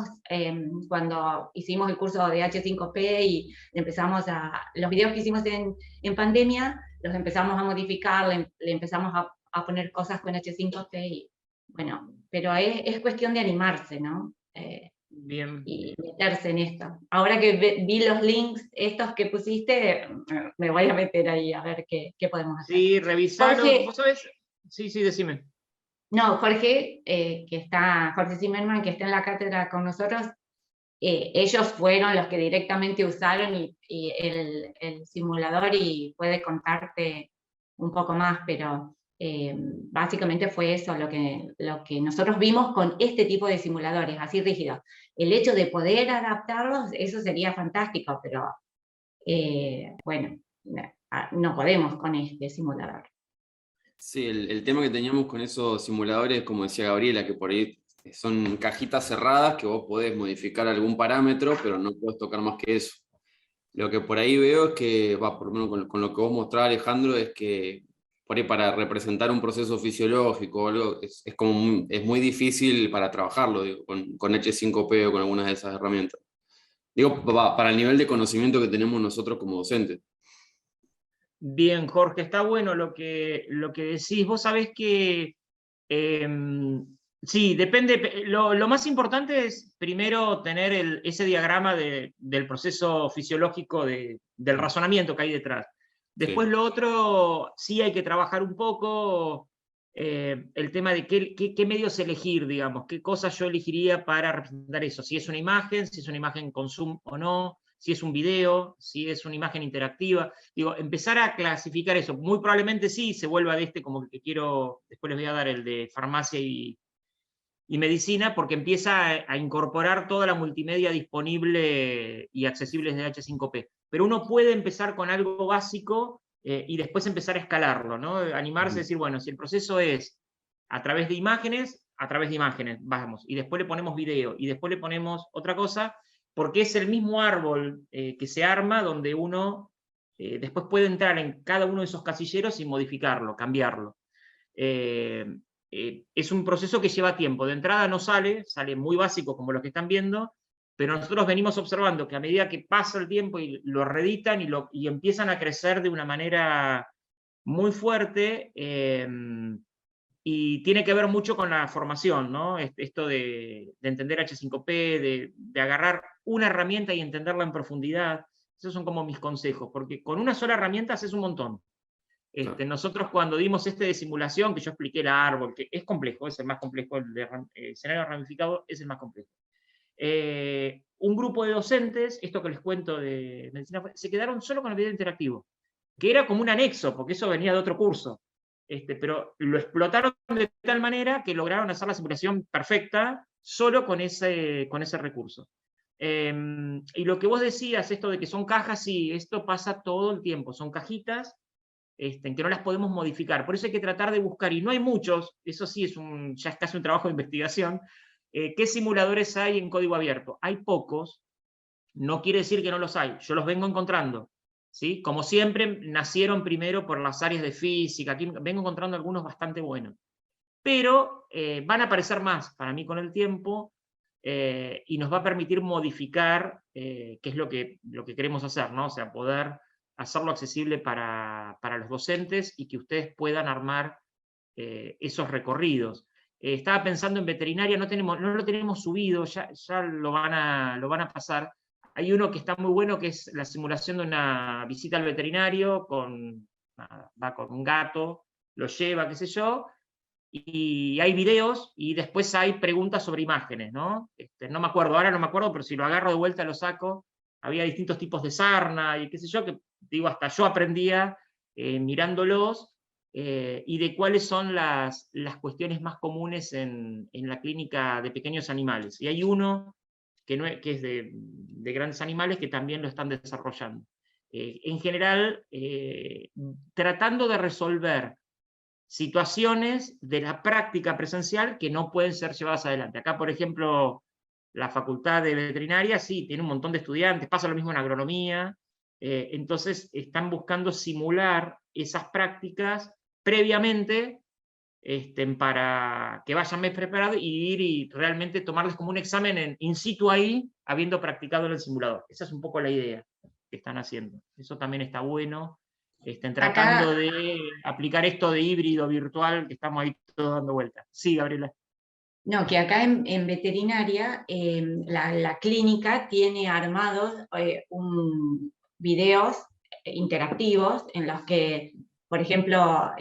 cuando hicimos el curso de H5P y los videos que hicimos en pandemia, los empezamos a modificar, le empezamos a poner cosas con H5P, y bueno, pero es cuestión de animarse, ¿no? Bien. Y meterse en esto. Ahora que vi los links estos que pusiste, me voy a meter ahí a ver qué podemos hacer. Sí, revisalo. Jorge, ¿Vos sabés? Sí, decime. No, Jorge, Jorge Zimmerman, que está en la cátedra con nosotros, ellos fueron los que directamente usaron y el simulador, y puede contarte un poco más, pero básicamente fue eso lo que nosotros vimos con este tipo de simuladores, así rígidos. El hecho de poder adaptarlos, eso sería fantástico, pero bueno, no podemos con este simulador. Sí, el tema que teníamos con esos simuladores, como decía Gabriela, que por ahí son cajitas cerradas que vos podés modificar algún parámetro, pero no podés tocar más que eso. Lo que por ahí veo es que, por lo menos con lo que vos mostrás, Alejandro, es que por ahí para representar un proceso fisiológico o algo, es muy difícil para trabajarlo, digo, con H5P o con algunas de esas herramientas. Digo, para el nivel de conocimiento que tenemos nosotros como docentes. Bien, Jorge, está bueno lo que decís. Vos sabés que sí, depende. Lo más importante es primero tener ese diagrama del proceso fisiológico del razonamiento que hay detrás. Después Sí. Lo otro, sí hay que trabajar un poco el tema de qué medios elegir, digamos, qué cosas yo elegiría para representar eso. Si es una imagen con zoom o no, si es un video, si es una imagen interactiva. Digo, empezar a clasificar eso. Muy probablemente sí se vuelva de como que quiero, después les voy a dar el de farmacia y medicina, porque empieza a incorporar toda la multimedia disponible y accesible desde H5P. pero uno puede empezar con algo básico y después empezar a escalarlo, ¿no? Animarse a decir, bueno, si el proceso es a través de imágenes, vamos, y después le ponemos video, y después le ponemos otra cosa, porque es el mismo árbol que se arma donde uno después puede entrar en cada uno de esos casilleros y modificarlo, cambiarlo. Es un proceso que lleva tiempo. De entrada no sale muy básico como los que están viendo, pero nosotros venimos observando que a medida que pasa el tiempo y lo reeditan y empiezan a crecer de una manera muy fuerte, y tiene que ver mucho con la formación, ¿no? Esto de entender H5P, de agarrar una herramienta y entenderla en profundidad. Esos son como mis consejos, porque con una sola herramienta haces un montón. Nosotros cuando dimos de simulación, que yo expliqué el árbol, que es complejo, es el más complejo, el de escenario ramificado es el más complejo. Un grupo de docentes, esto que les cuento de medicina, se quedaron solo con el video interactivo, que era como un anexo, porque eso venía de otro curso. Pero lo explotaron de tal manera que lograron hacer la simulación perfecta solo con ese recurso. Y lo que vos decías, esto de que son cajas, sí, esto pasa todo el tiempo, son cajitas en que no las podemos modificar. Por eso hay que tratar de buscar, y no hay muchos, eso sí ya es casi un trabajo de investigación, ¿qué simuladores hay en código abierto? Hay pocos, no quiere decir que no los hay, yo los vengo encontrando. ¿Sí? Como siempre, nacieron primero por las áreas de física, aquí vengo encontrando algunos bastante buenos. Pero van a aparecer más para mí con el tiempo y nos va a permitir modificar, que es lo que queremos hacer, ¿no? O sea, poder hacerlo accesible para los docentes y que ustedes puedan armar esos recorridos. Estaba pensando en veterinaria, no lo tenemos subido, ya lo van a pasar. Hay uno que está muy bueno, que es la simulación de una visita al veterinario, va con un gato, lo lleva, qué sé yo, y hay videos, y después hay preguntas sobre imágenes, ¿no? No me acuerdo, ahora no me acuerdo, pero si lo agarro de vuelta lo saco. Había distintos tipos de sarna, y qué sé yo, que digo, hasta yo aprendía mirándolos, y de cuáles son las cuestiones más comunes en la clínica de pequeños animales. Y hay uno que es de grandes animales que también lo están desarrollando. En general, tratando de resolver situaciones de la práctica presencial que no pueden ser llevadas adelante. Acá, por ejemplo, la Facultad de Veterinaria, sí, tiene un montón de estudiantes, pasa lo mismo en agronomía, entonces están buscando simular esas prácticas previamente, para que vayan más preparados y ir y realmente tomarles como un examen in situ ahí, habiendo practicado en el simulador. Esa es un poco la idea que están haciendo. Eso también está bueno. Tratando de aplicar esto de híbrido virtual que estamos ahí todos dando vueltas. Sí, Gabriela. No, que acá en veterinaria la clínica tiene armados videos interactivos en los que, por ejemplo,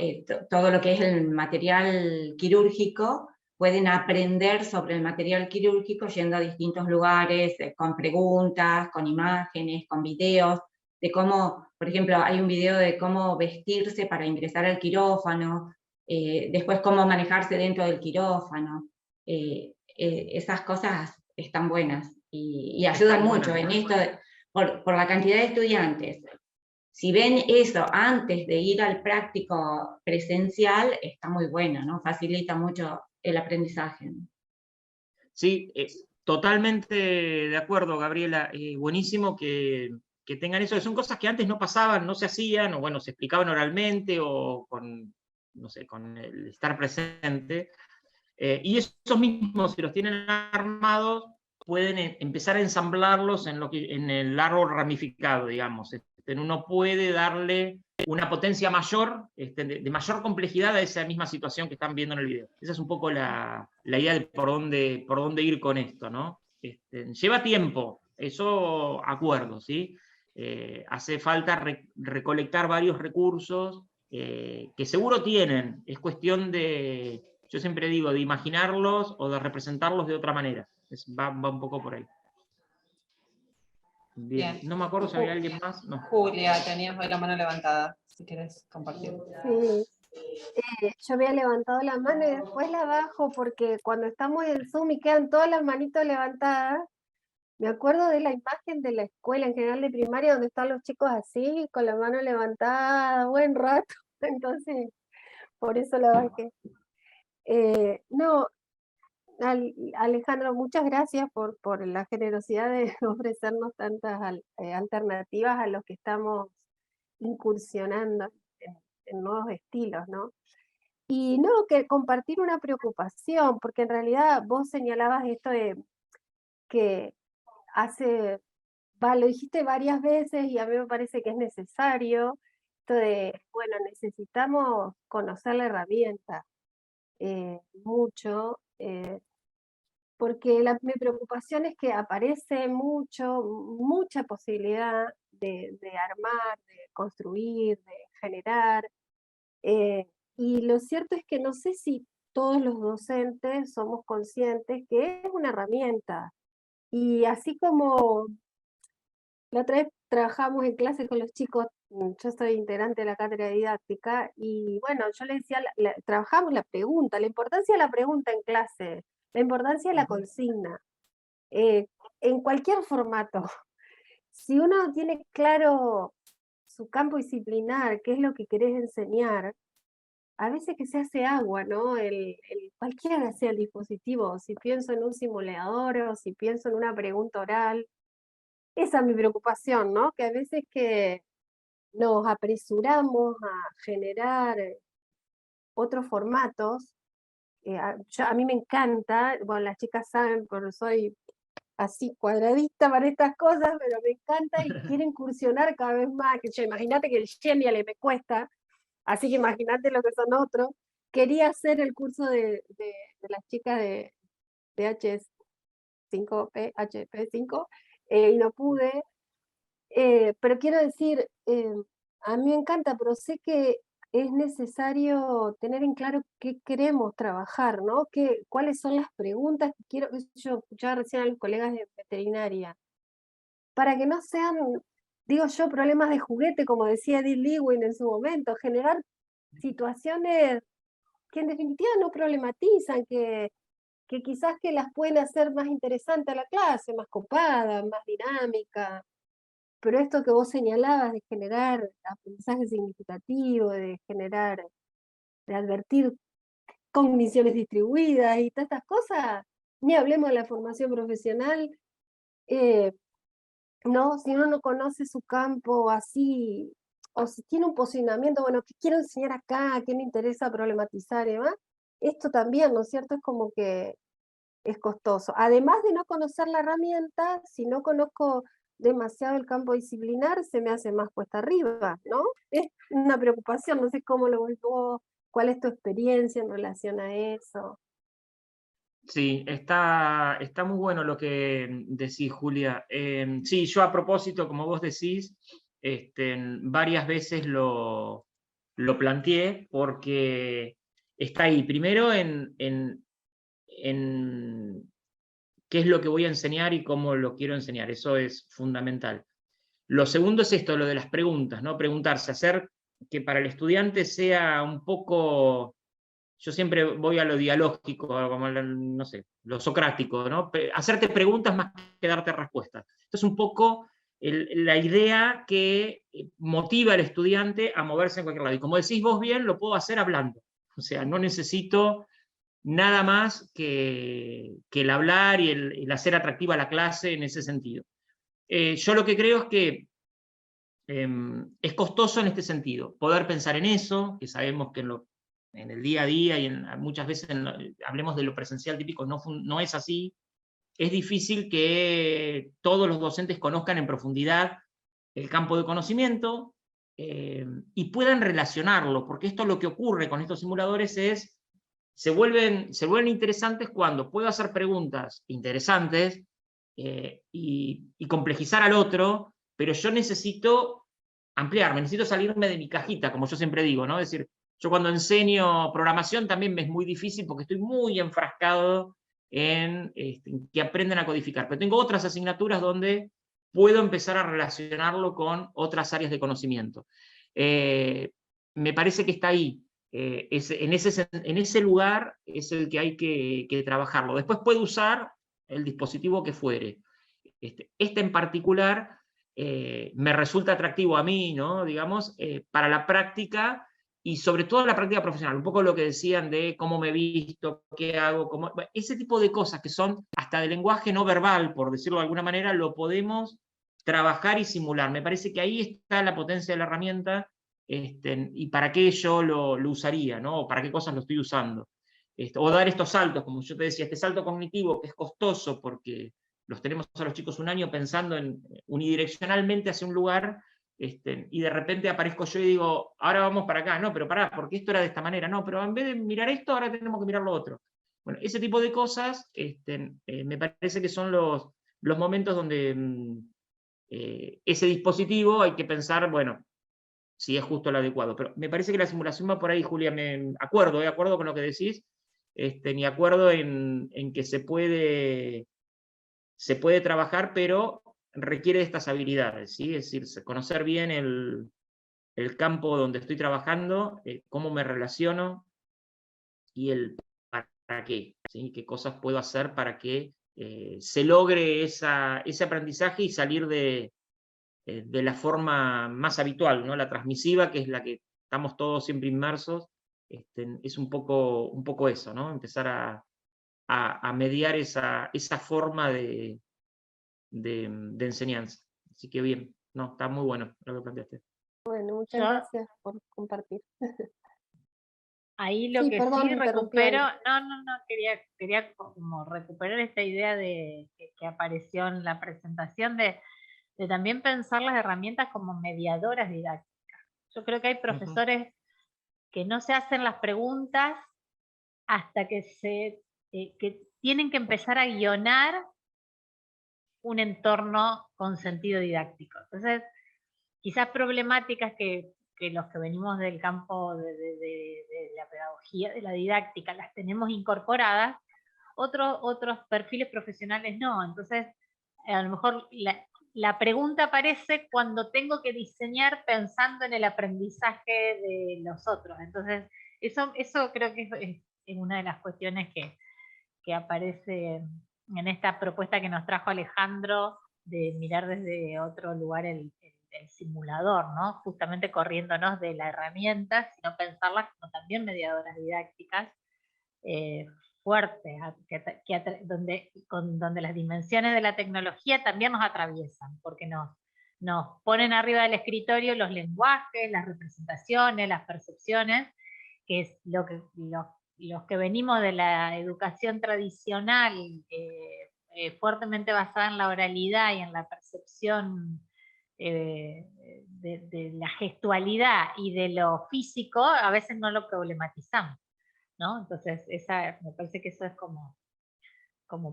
todo lo que es el material quirúrgico, pueden aprender sobre el material quirúrgico yendo a distintos lugares, con preguntas, con imágenes, con videos, de cómo, por ejemplo, hay un video de cómo vestirse para ingresar al quirófano, después cómo manejarse dentro del quirófano. Esas cosas están buenas y ayudan mucho en esto, por la cantidad de estudiantes. Si ven eso antes de ir al práctico presencial, está muy bueno, ¿no? Facilita mucho el aprendizaje. Sí, totalmente de acuerdo, Gabriela. Buenísimo que tengan eso, que son cosas que antes no pasaban, no se hacían, o bueno, se explicaban oralmente, o con, no sé, con el estar presente. Y esos mismos, si los tienen armados, pueden empezar a ensamblarlos en el árbol ramificado, digamos. Uno puede darle una potencia mayor, de mayor complejidad a esa misma situación que están viendo en el video. Esa es un poco la idea de por dónde ir con esto, ¿no? Lleva tiempo, eso acuerdo, ¿sí? Hace falta recolectar varios recursos que seguro tienen, es cuestión de, yo siempre digo, de imaginarlos o de representarlos de otra manera. Va un poco por ahí. Bien. No me acuerdo si había alguien más. No. Julia, tenías la mano levantada, si quieres compartir. Sí. Yo había levantado la mano y después la bajo porque cuando estamos en Zoom y quedan todas las manitos levantadas, Me acuerdo de la imagen de la escuela en general de primaria donde están los chicos así, con la mano levantada, buen rato. Entonces, por eso la bajé. No, Alejandro, muchas gracias por la generosidad de ofrecernos tantas alternativas a los que estamos incursionando en nuevos estilos, ¿no? Y no, que compartir una preocupación, porque en realidad vos señalabas esto de que lo dijiste varias veces y a mí me parece que es necesario, esto de, bueno, necesitamos conocer la herramienta mucho, porque mi preocupación es que aparece mucha posibilidad de armar, de construir, de generar, y lo cierto es que no sé si todos los docentes somos conscientes que es una herramienta, y así como la otra vez trabajamos en clase con los chicos, yo soy integrante de la cátedra didáctica, y bueno, yo les decía, trabajamos la pregunta, la importancia de la pregunta en clase, la importancia de la consigna, en cualquier formato. Si uno tiene claro su campo disciplinar, qué es lo que querés enseñar, a veces que se hace agua, ¿no? Cualquiera sea el dispositivo, si pienso en un simulador o si pienso en una pregunta oral, esa es mi preocupación, ¿no? Que a veces que nos apresuramos a generar otros formatos. A mí me encanta, bueno, las chicas saben, porque soy así cuadradista para estas cosas, pero me encanta y quiero incursionar cada vez más. Imagínate que el Genial me cuesta, así que imagínate lo que son otros. Quería hacer el curso de las chicas de H5P, HP5, y no pude. Pero quiero decir, a mí me encanta, pero sé que es necesario tener en claro qué queremos trabajar, ¿no? ¿Cuáles son las preguntas que quiero? Yo escuchaba recién a los colegas de veterinaria, para que no sean, digo yo, problemas de juguete, como decía Edith Lewin en su momento, generar situaciones que en definitiva no problematizan, que quizás que las pueden hacer más interesante a la clase, más copada, más dinámica. Pero esto que vos señalabas de generar aprendizaje significativo, de advertir cogniciones distribuidas y todas estas cosas, ni hablemos de la formación profesional, ¿no? Si uno no conoce su campo así, o si tiene un posicionamiento, bueno, ¿qué quiero enseñar acá? ¿Qué me interesa problematizar y demás? Esto también, ¿no es cierto? Es como que es costoso. Además de no conocer la herramienta, si no conozco demasiado el campo disciplinar, se me hace más cuesta arriba, ¿no? Es una preocupación, no sé cómo lo ves vos, cuál es tu experiencia en relación a eso. Sí, está muy bueno lo que decís, Julia. Sí, yo a propósito, como vos decís, varias veces lo planteé porque está ahí. Primero en qué es lo que voy a enseñar y cómo lo quiero enseñar. Eso es fundamental. Lo segundo es esto, lo de las preguntas, ¿no? Preguntarse, hacer que para el estudiante sea un poco... Yo siempre voy a lo dialógico, como no sé, lo socrático, ¿no? Hacerte preguntas más que darte respuestas. Esto es un poco la idea que motiva al estudiante a moverse en cualquier lado. Y como decís vos bien, lo puedo hacer hablando. O sea, no necesito nada más que el hablar y el hacer atractiva la clase en ese sentido. Yo lo que creo es que es costoso en este sentido, poder pensar en eso, que sabemos que en el día a día y muchas veces hablemos de lo presencial típico, no es así. Es difícil que todos los docentes conozcan en profundidad el campo de conocimiento y puedan relacionarlo, porque esto lo que ocurre con estos simuladores es se vuelven interesantes cuando puedo hacer preguntas interesantes y complejizar al otro, pero yo necesito ampliarme, necesito salirme de mi cajita, como yo siempre digo, ¿no? Es decir, yo cuando enseño programación también me es muy difícil porque estoy muy enfrascado en que aprenden a codificar, pero tengo otras asignaturas donde puedo empezar a relacionarlo con otras áreas de conocimiento. Me parece que está ahí. En ese lugar es el que hay que trabajarlo. Después puede usar el dispositivo que fuere. Este en particular me resulta atractivo a mí, ¿no? Digamos, para la práctica, y sobre todo la práctica profesional, un poco lo que decían de cómo me visto, qué hago, ese tipo de cosas que son hasta de lenguaje no verbal, por decirlo de alguna manera, lo podemos trabajar y simular. Me parece que ahí está la potencia de la herramienta, y para qué yo lo usaría, ¿no? O para qué cosas lo estoy usando. O dar estos saltos, como yo te decía, este salto cognitivo que es costoso porque los tenemos a los chicos un año pensando en unidireccionalmente hacia un lugar, y de repente aparezco yo y digo, ahora vamos para acá, no, pero pará, porque esto era de esta manera, no, pero en vez de mirar esto, ahora tenemos que mirar lo otro. Bueno, ese tipo de cosas me parece que son los momentos donde ese dispositivo hay que pensar, bueno, si es justo lo adecuado. Pero me parece que la simulación va por ahí, Julia, me acuerdo con lo que decís, ni acuerdo en que se puede trabajar, pero requiere de estas habilidades, ¿sí? Es decir, conocer bien el campo donde estoy trabajando, cómo me relaciono y el para qué, ¿sí? Qué cosas puedo hacer para que se logre ese aprendizaje y salir de la forma más habitual, ¿no? La transmisiva, que es la que estamos todos siempre inmersos, es un poco eso, ¿no? Empezar a mediar esa forma de enseñanza. Así que bien, no, está muy bueno lo que planteaste. Bueno, muchas gracias por compartir. Ahí lo Sí, que perdón, sí interrumpí recupero, algo. no, quería como recuperar esta idea que apareció en la presentación de también pensar las herramientas como mediadoras didácticas. Yo creo que hay profesores que no se hacen las preguntas hasta que que tienen que empezar a guionar un entorno con sentido didáctico. Entonces, quizás problemáticas que los que venimos del campo de la pedagogía, de la didáctica, las tenemos incorporadas, otros perfiles profesionales no. Entonces, a lo mejor la pregunta aparece cuando tengo que diseñar pensando en el aprendizaje de los otros. Entonces, eso creo que es una de las cuestiones que aparece en esta propuesta que nos trajo Alejandro de mirar desde otro lugar el simulador, ¿no? Justamente corriéndonos de la herramienta, sino pensarlas como también mediadoras didácticas fuertes, donde las dimensiones de la tecnología también nos atraviesan, porque nos ponen arriba del escritorio los lenguajes, las representaciones, las percepciones, que es los que venimos de la educación tradicional, fuertemente basada en la oralidad y en la percepción de la gestualidad y de lo físico, a veces no lo problematizamos, ¿no? Entonces, me parece que eso es como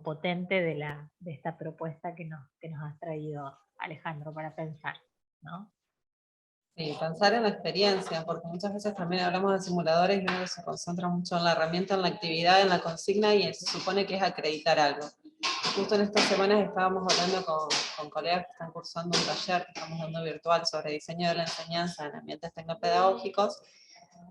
potente de esta propuesta que nos ha traído Alejandro para pensar, ¿no? Sí, pensar en la experiencia, porque muchas veces también hablamos de simuladores y uno se concentra mucho en la herramienta, en la actividad, en la consigna, y se supone que es acreditar algo. Justo en estas semanas estábamos hablando con colegas que están cursando un taller que estamos dando virtual sobre diseño de la enseñanza en ambientes tecnopedagógicos,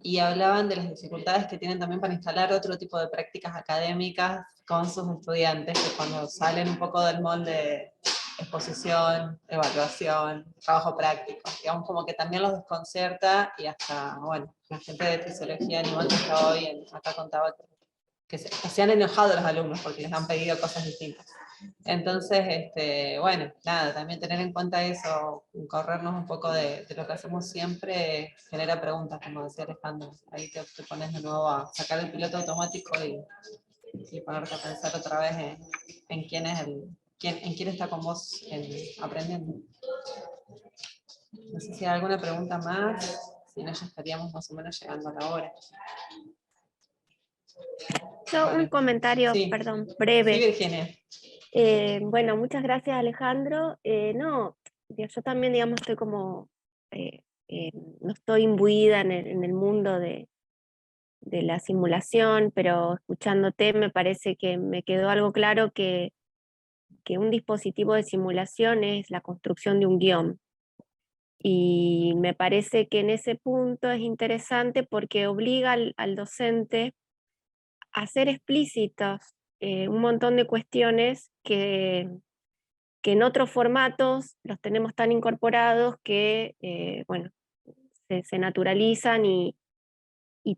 y hablaban de las dificultades que tienen también para instalar otro tipo de prácticas académicas con sus estudiantes, que cuando salen un poco del molde exposición, evaluación, trabajo práctico, digamos como que también los desconcierta, y hasta, bueno, la gente de fisiología animal que está hoy acá contaba que se han enojado los alumnos porque les han pedido cosas distintas. Entonces, bueno, nada, también tener en cuenta eso, corrernos un poco de lo que hacemos siempre, genera preguntas, como decía Alejandro. Ahí te pones de nuevo a sacar el piloto automático y ponerte a pensar otra vez en quién está con vos aprendiendo. No sé si hay alguna pregunta más, si no ya estaríamos más o menos llegando a la hora. Yo un comentario, sí, perdón, breve. Sí, Virginia. Bueno, muchas gracias, Alejandro. No, yo también, digamos, estoy como, no estoy imbuida en el mundo de la simulación, pero escuchándote me parece que me quedó algo claro que un dispositivo de simulación es la construcción de un guión. Y me parece que en ese punto es interesante porque obliga al docente a hacer explícitos un montón de cuestiones que que en otros formatos los tenemos tan incorporados que, bueno, se naturalizan y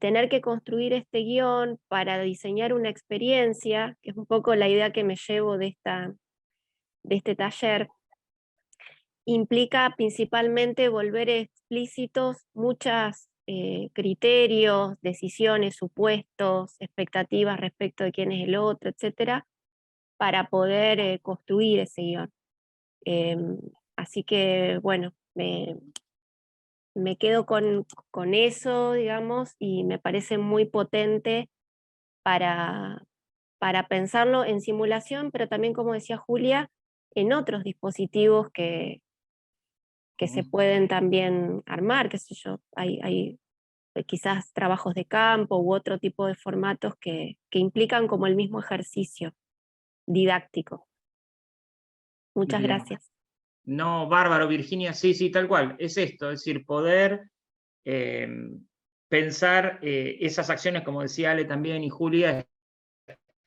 tener que construir este guión para diseñar una experiencia, que es un poco la idea que me llevo de este taller, implica principalmente volver explícitos muchos criterios, decisiones, supuestos, expectativas respecto de quién es el otro, etcétera, para poder construir ese guión. Así que, bueno, me quedo con eso, digamos, y me parece muy potente para pensarlo en simulación, pero también, como decía Julia, en otros dispositivos que se pueden también armar, qué sé yo, hay quizás trabajos de campo u otro tipo de formatos que implican como el mismo ejercicio didáctico. Muchas Bien. gracias. No, bárbaro, Virginia, sí, tal cual. Es esto, es decir, poder pensar esas acciones, como decía Ale también y Julia,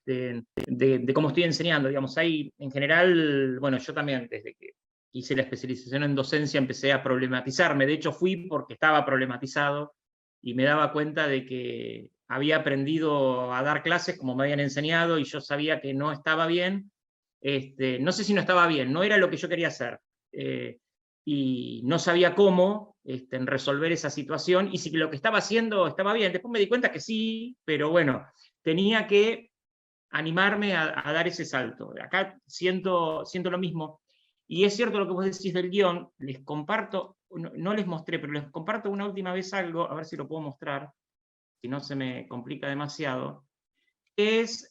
de cómo estoy enseñando. Digamos, hay, en general, bueno, yo también, desde que hice la especialización en docencia, empecé a problematizarme. De hecho, fui porque estaba problematizado y me daba cuenta de que había aprendido a dar clases como me habían enseñado y yo sabía que no estaba bien. No sé si no estaba bien, no era lo que yo quería hacer. Y no sabía cómo en resolver esa situación, y si lo que estaba haciendo estaba bien. Después me di cuenta que sí, pero bueno, tenía que animarme a dar ese salto. Acá siento lo mismo, y es cierto lo que vos decís del guión. Les comparto, no les mostré, pero les comparto una última vez algo, a ver si lo puedo mostrar, si no se me complica demasiado, es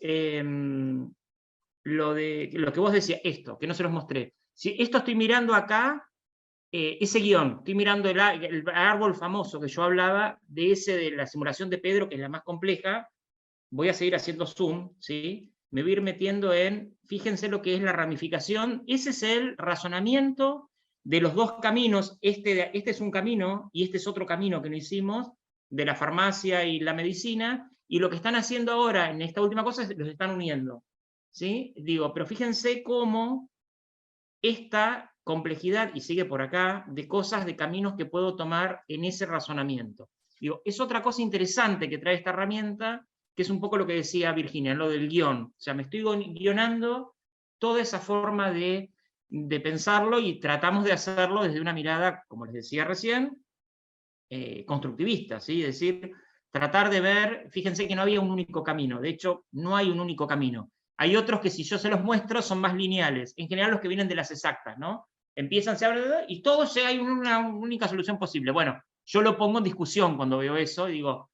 lo que vos decías, esto, que no se los mostré. Si esto estoy mirando acá, ese guión, estoy mirando el árbol famoso que yo hablaba, de la simulación de Pedro, que es la más compleja. Voy a seguir haciendo zoom, ¿sí? Me voy a ir metiendo fíjense lo que es la ramificación. Ese es el razonamiento de los dos caminos. Este es un camino y este es otro camino que no hicimos, de la farmacia y la medicina, y lo que están haciendo ahora en esta última cosa es los están uniendo, ¿sí? Digo, pero fíjense cómo esta complejidad, y sigue por acá, de cosas, de caminos que puedo tomar en ese razonamiento. Digo, es otra cosa interesante que trae esta herramienta, que es un poco lo que decía Virginia, lo del guión. O sea, me estoy guionando toda esa forma de pensarlo, y tratamos de hacerlo desde una mirada, como les decía recién, constructivista, ¿sí? Es decir, tratar de ver, fíjense que no había un único camino. De hecho, no hay un único camino. Hay otros que, si yo se los muestro, son más lineales. En general, los que vienen de las exactas, ¿no? Empiezan, se hablan, y todos hay una única solución posible. Bueno, yo lo pongo en discusión cuando veo eso, y digo,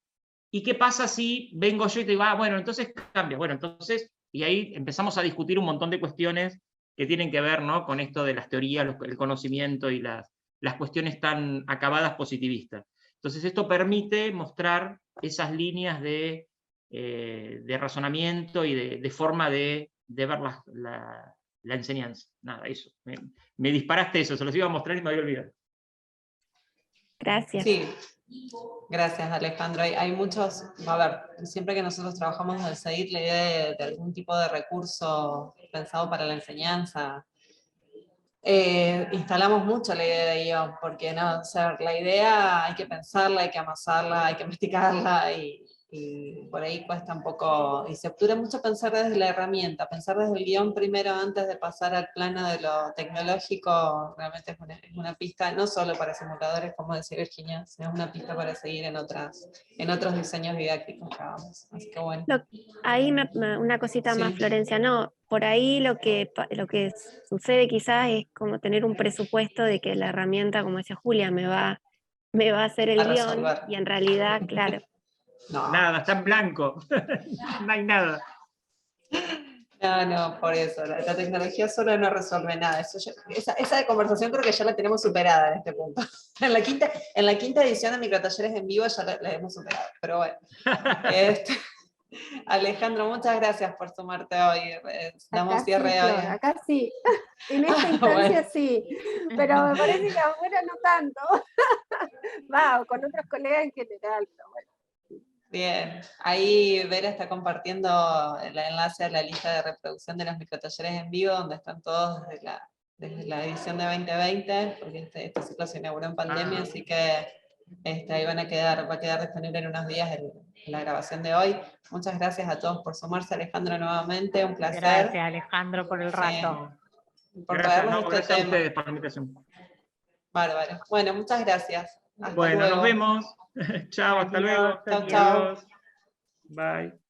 ¿y qué pasa si vengo yo y te digo, bueno, entonces cambia? Bueno, entonces, y ahí empezamos a discutir un montón de cuestiones que tienen que ver, ¿no?, con esto de las teorías, el conocimiento y las cuestiones tan acabadas positivistas. Entonces, esto permite mostrar esas líneas de razonamiento y de forma de ver la enseñanza. Nada, eso. Me disparaste eso, se los iba a mostrar y me había olvidado. Gracias. Sí, gracias Alejandro. Hay muchos, a ver, siempre que nosotros trabajamos en el CEDIT, la idea de algún tipo de recurso pensado para la enseñanza, instalamos mucho la idea de guión, porque no, o sea, la idea hay que pensarla, hay que amasarla, hay que masticarla, y por ahí cuesta un poco, y se obtura mucho pensar desde la herramienta, pensar desde el guión primero antes de pasar al plano de lo tecnológico. Realmente es una pista, no solo para simuladores, como decía Virginia, sino una pista para seguir en otros diseños didácticos que hagamos. Así que bueno. Ahí una cosita Sí. más, Florencia, no, por ahí lo que sucede quizás es como tener un presupuesto de que la herramienta, como decía Julia, me va a hacer el guión, y en realidad, claro. No. Nada, está en blanco. No hay nada. No, por eso, la tecnología sola no resuelve nada. Esa conversación creo que ya la tenemos superada en este punto. En la quinta edición de Microtalleres en Vivo ya la hemos superado, pero bueno. Alejandro, muchas gracias por sumarte hoy. Damos cierre sí, hoy. Flor, acá sí, en esta instancia Bueno. sí, pero me parece que afuera no tanto. Va, con otros colegas en general, pero bueno. Bien, ahí Vera está compartiendo el enlace a la lista de reproducción de los microtalleres en vivo, donde están todos desde desde la edición de 2020, porque este ciclo se inauguró en pandemia, así que ahí va a quedar disponible en unos días la grabación de hoy. Muchas gracias a todos por sumarse, Alejandro, nuevamente, un placer. Gracias, Alejandro, por el rato. Por Gracias, traernos este gracias a tema. ustedes por la invitación. Bárbaro. Bueno, muchas gracias. Hasta Bueno, luego. nos vemos. Chao, hasta luego. Chao, chao. Bye.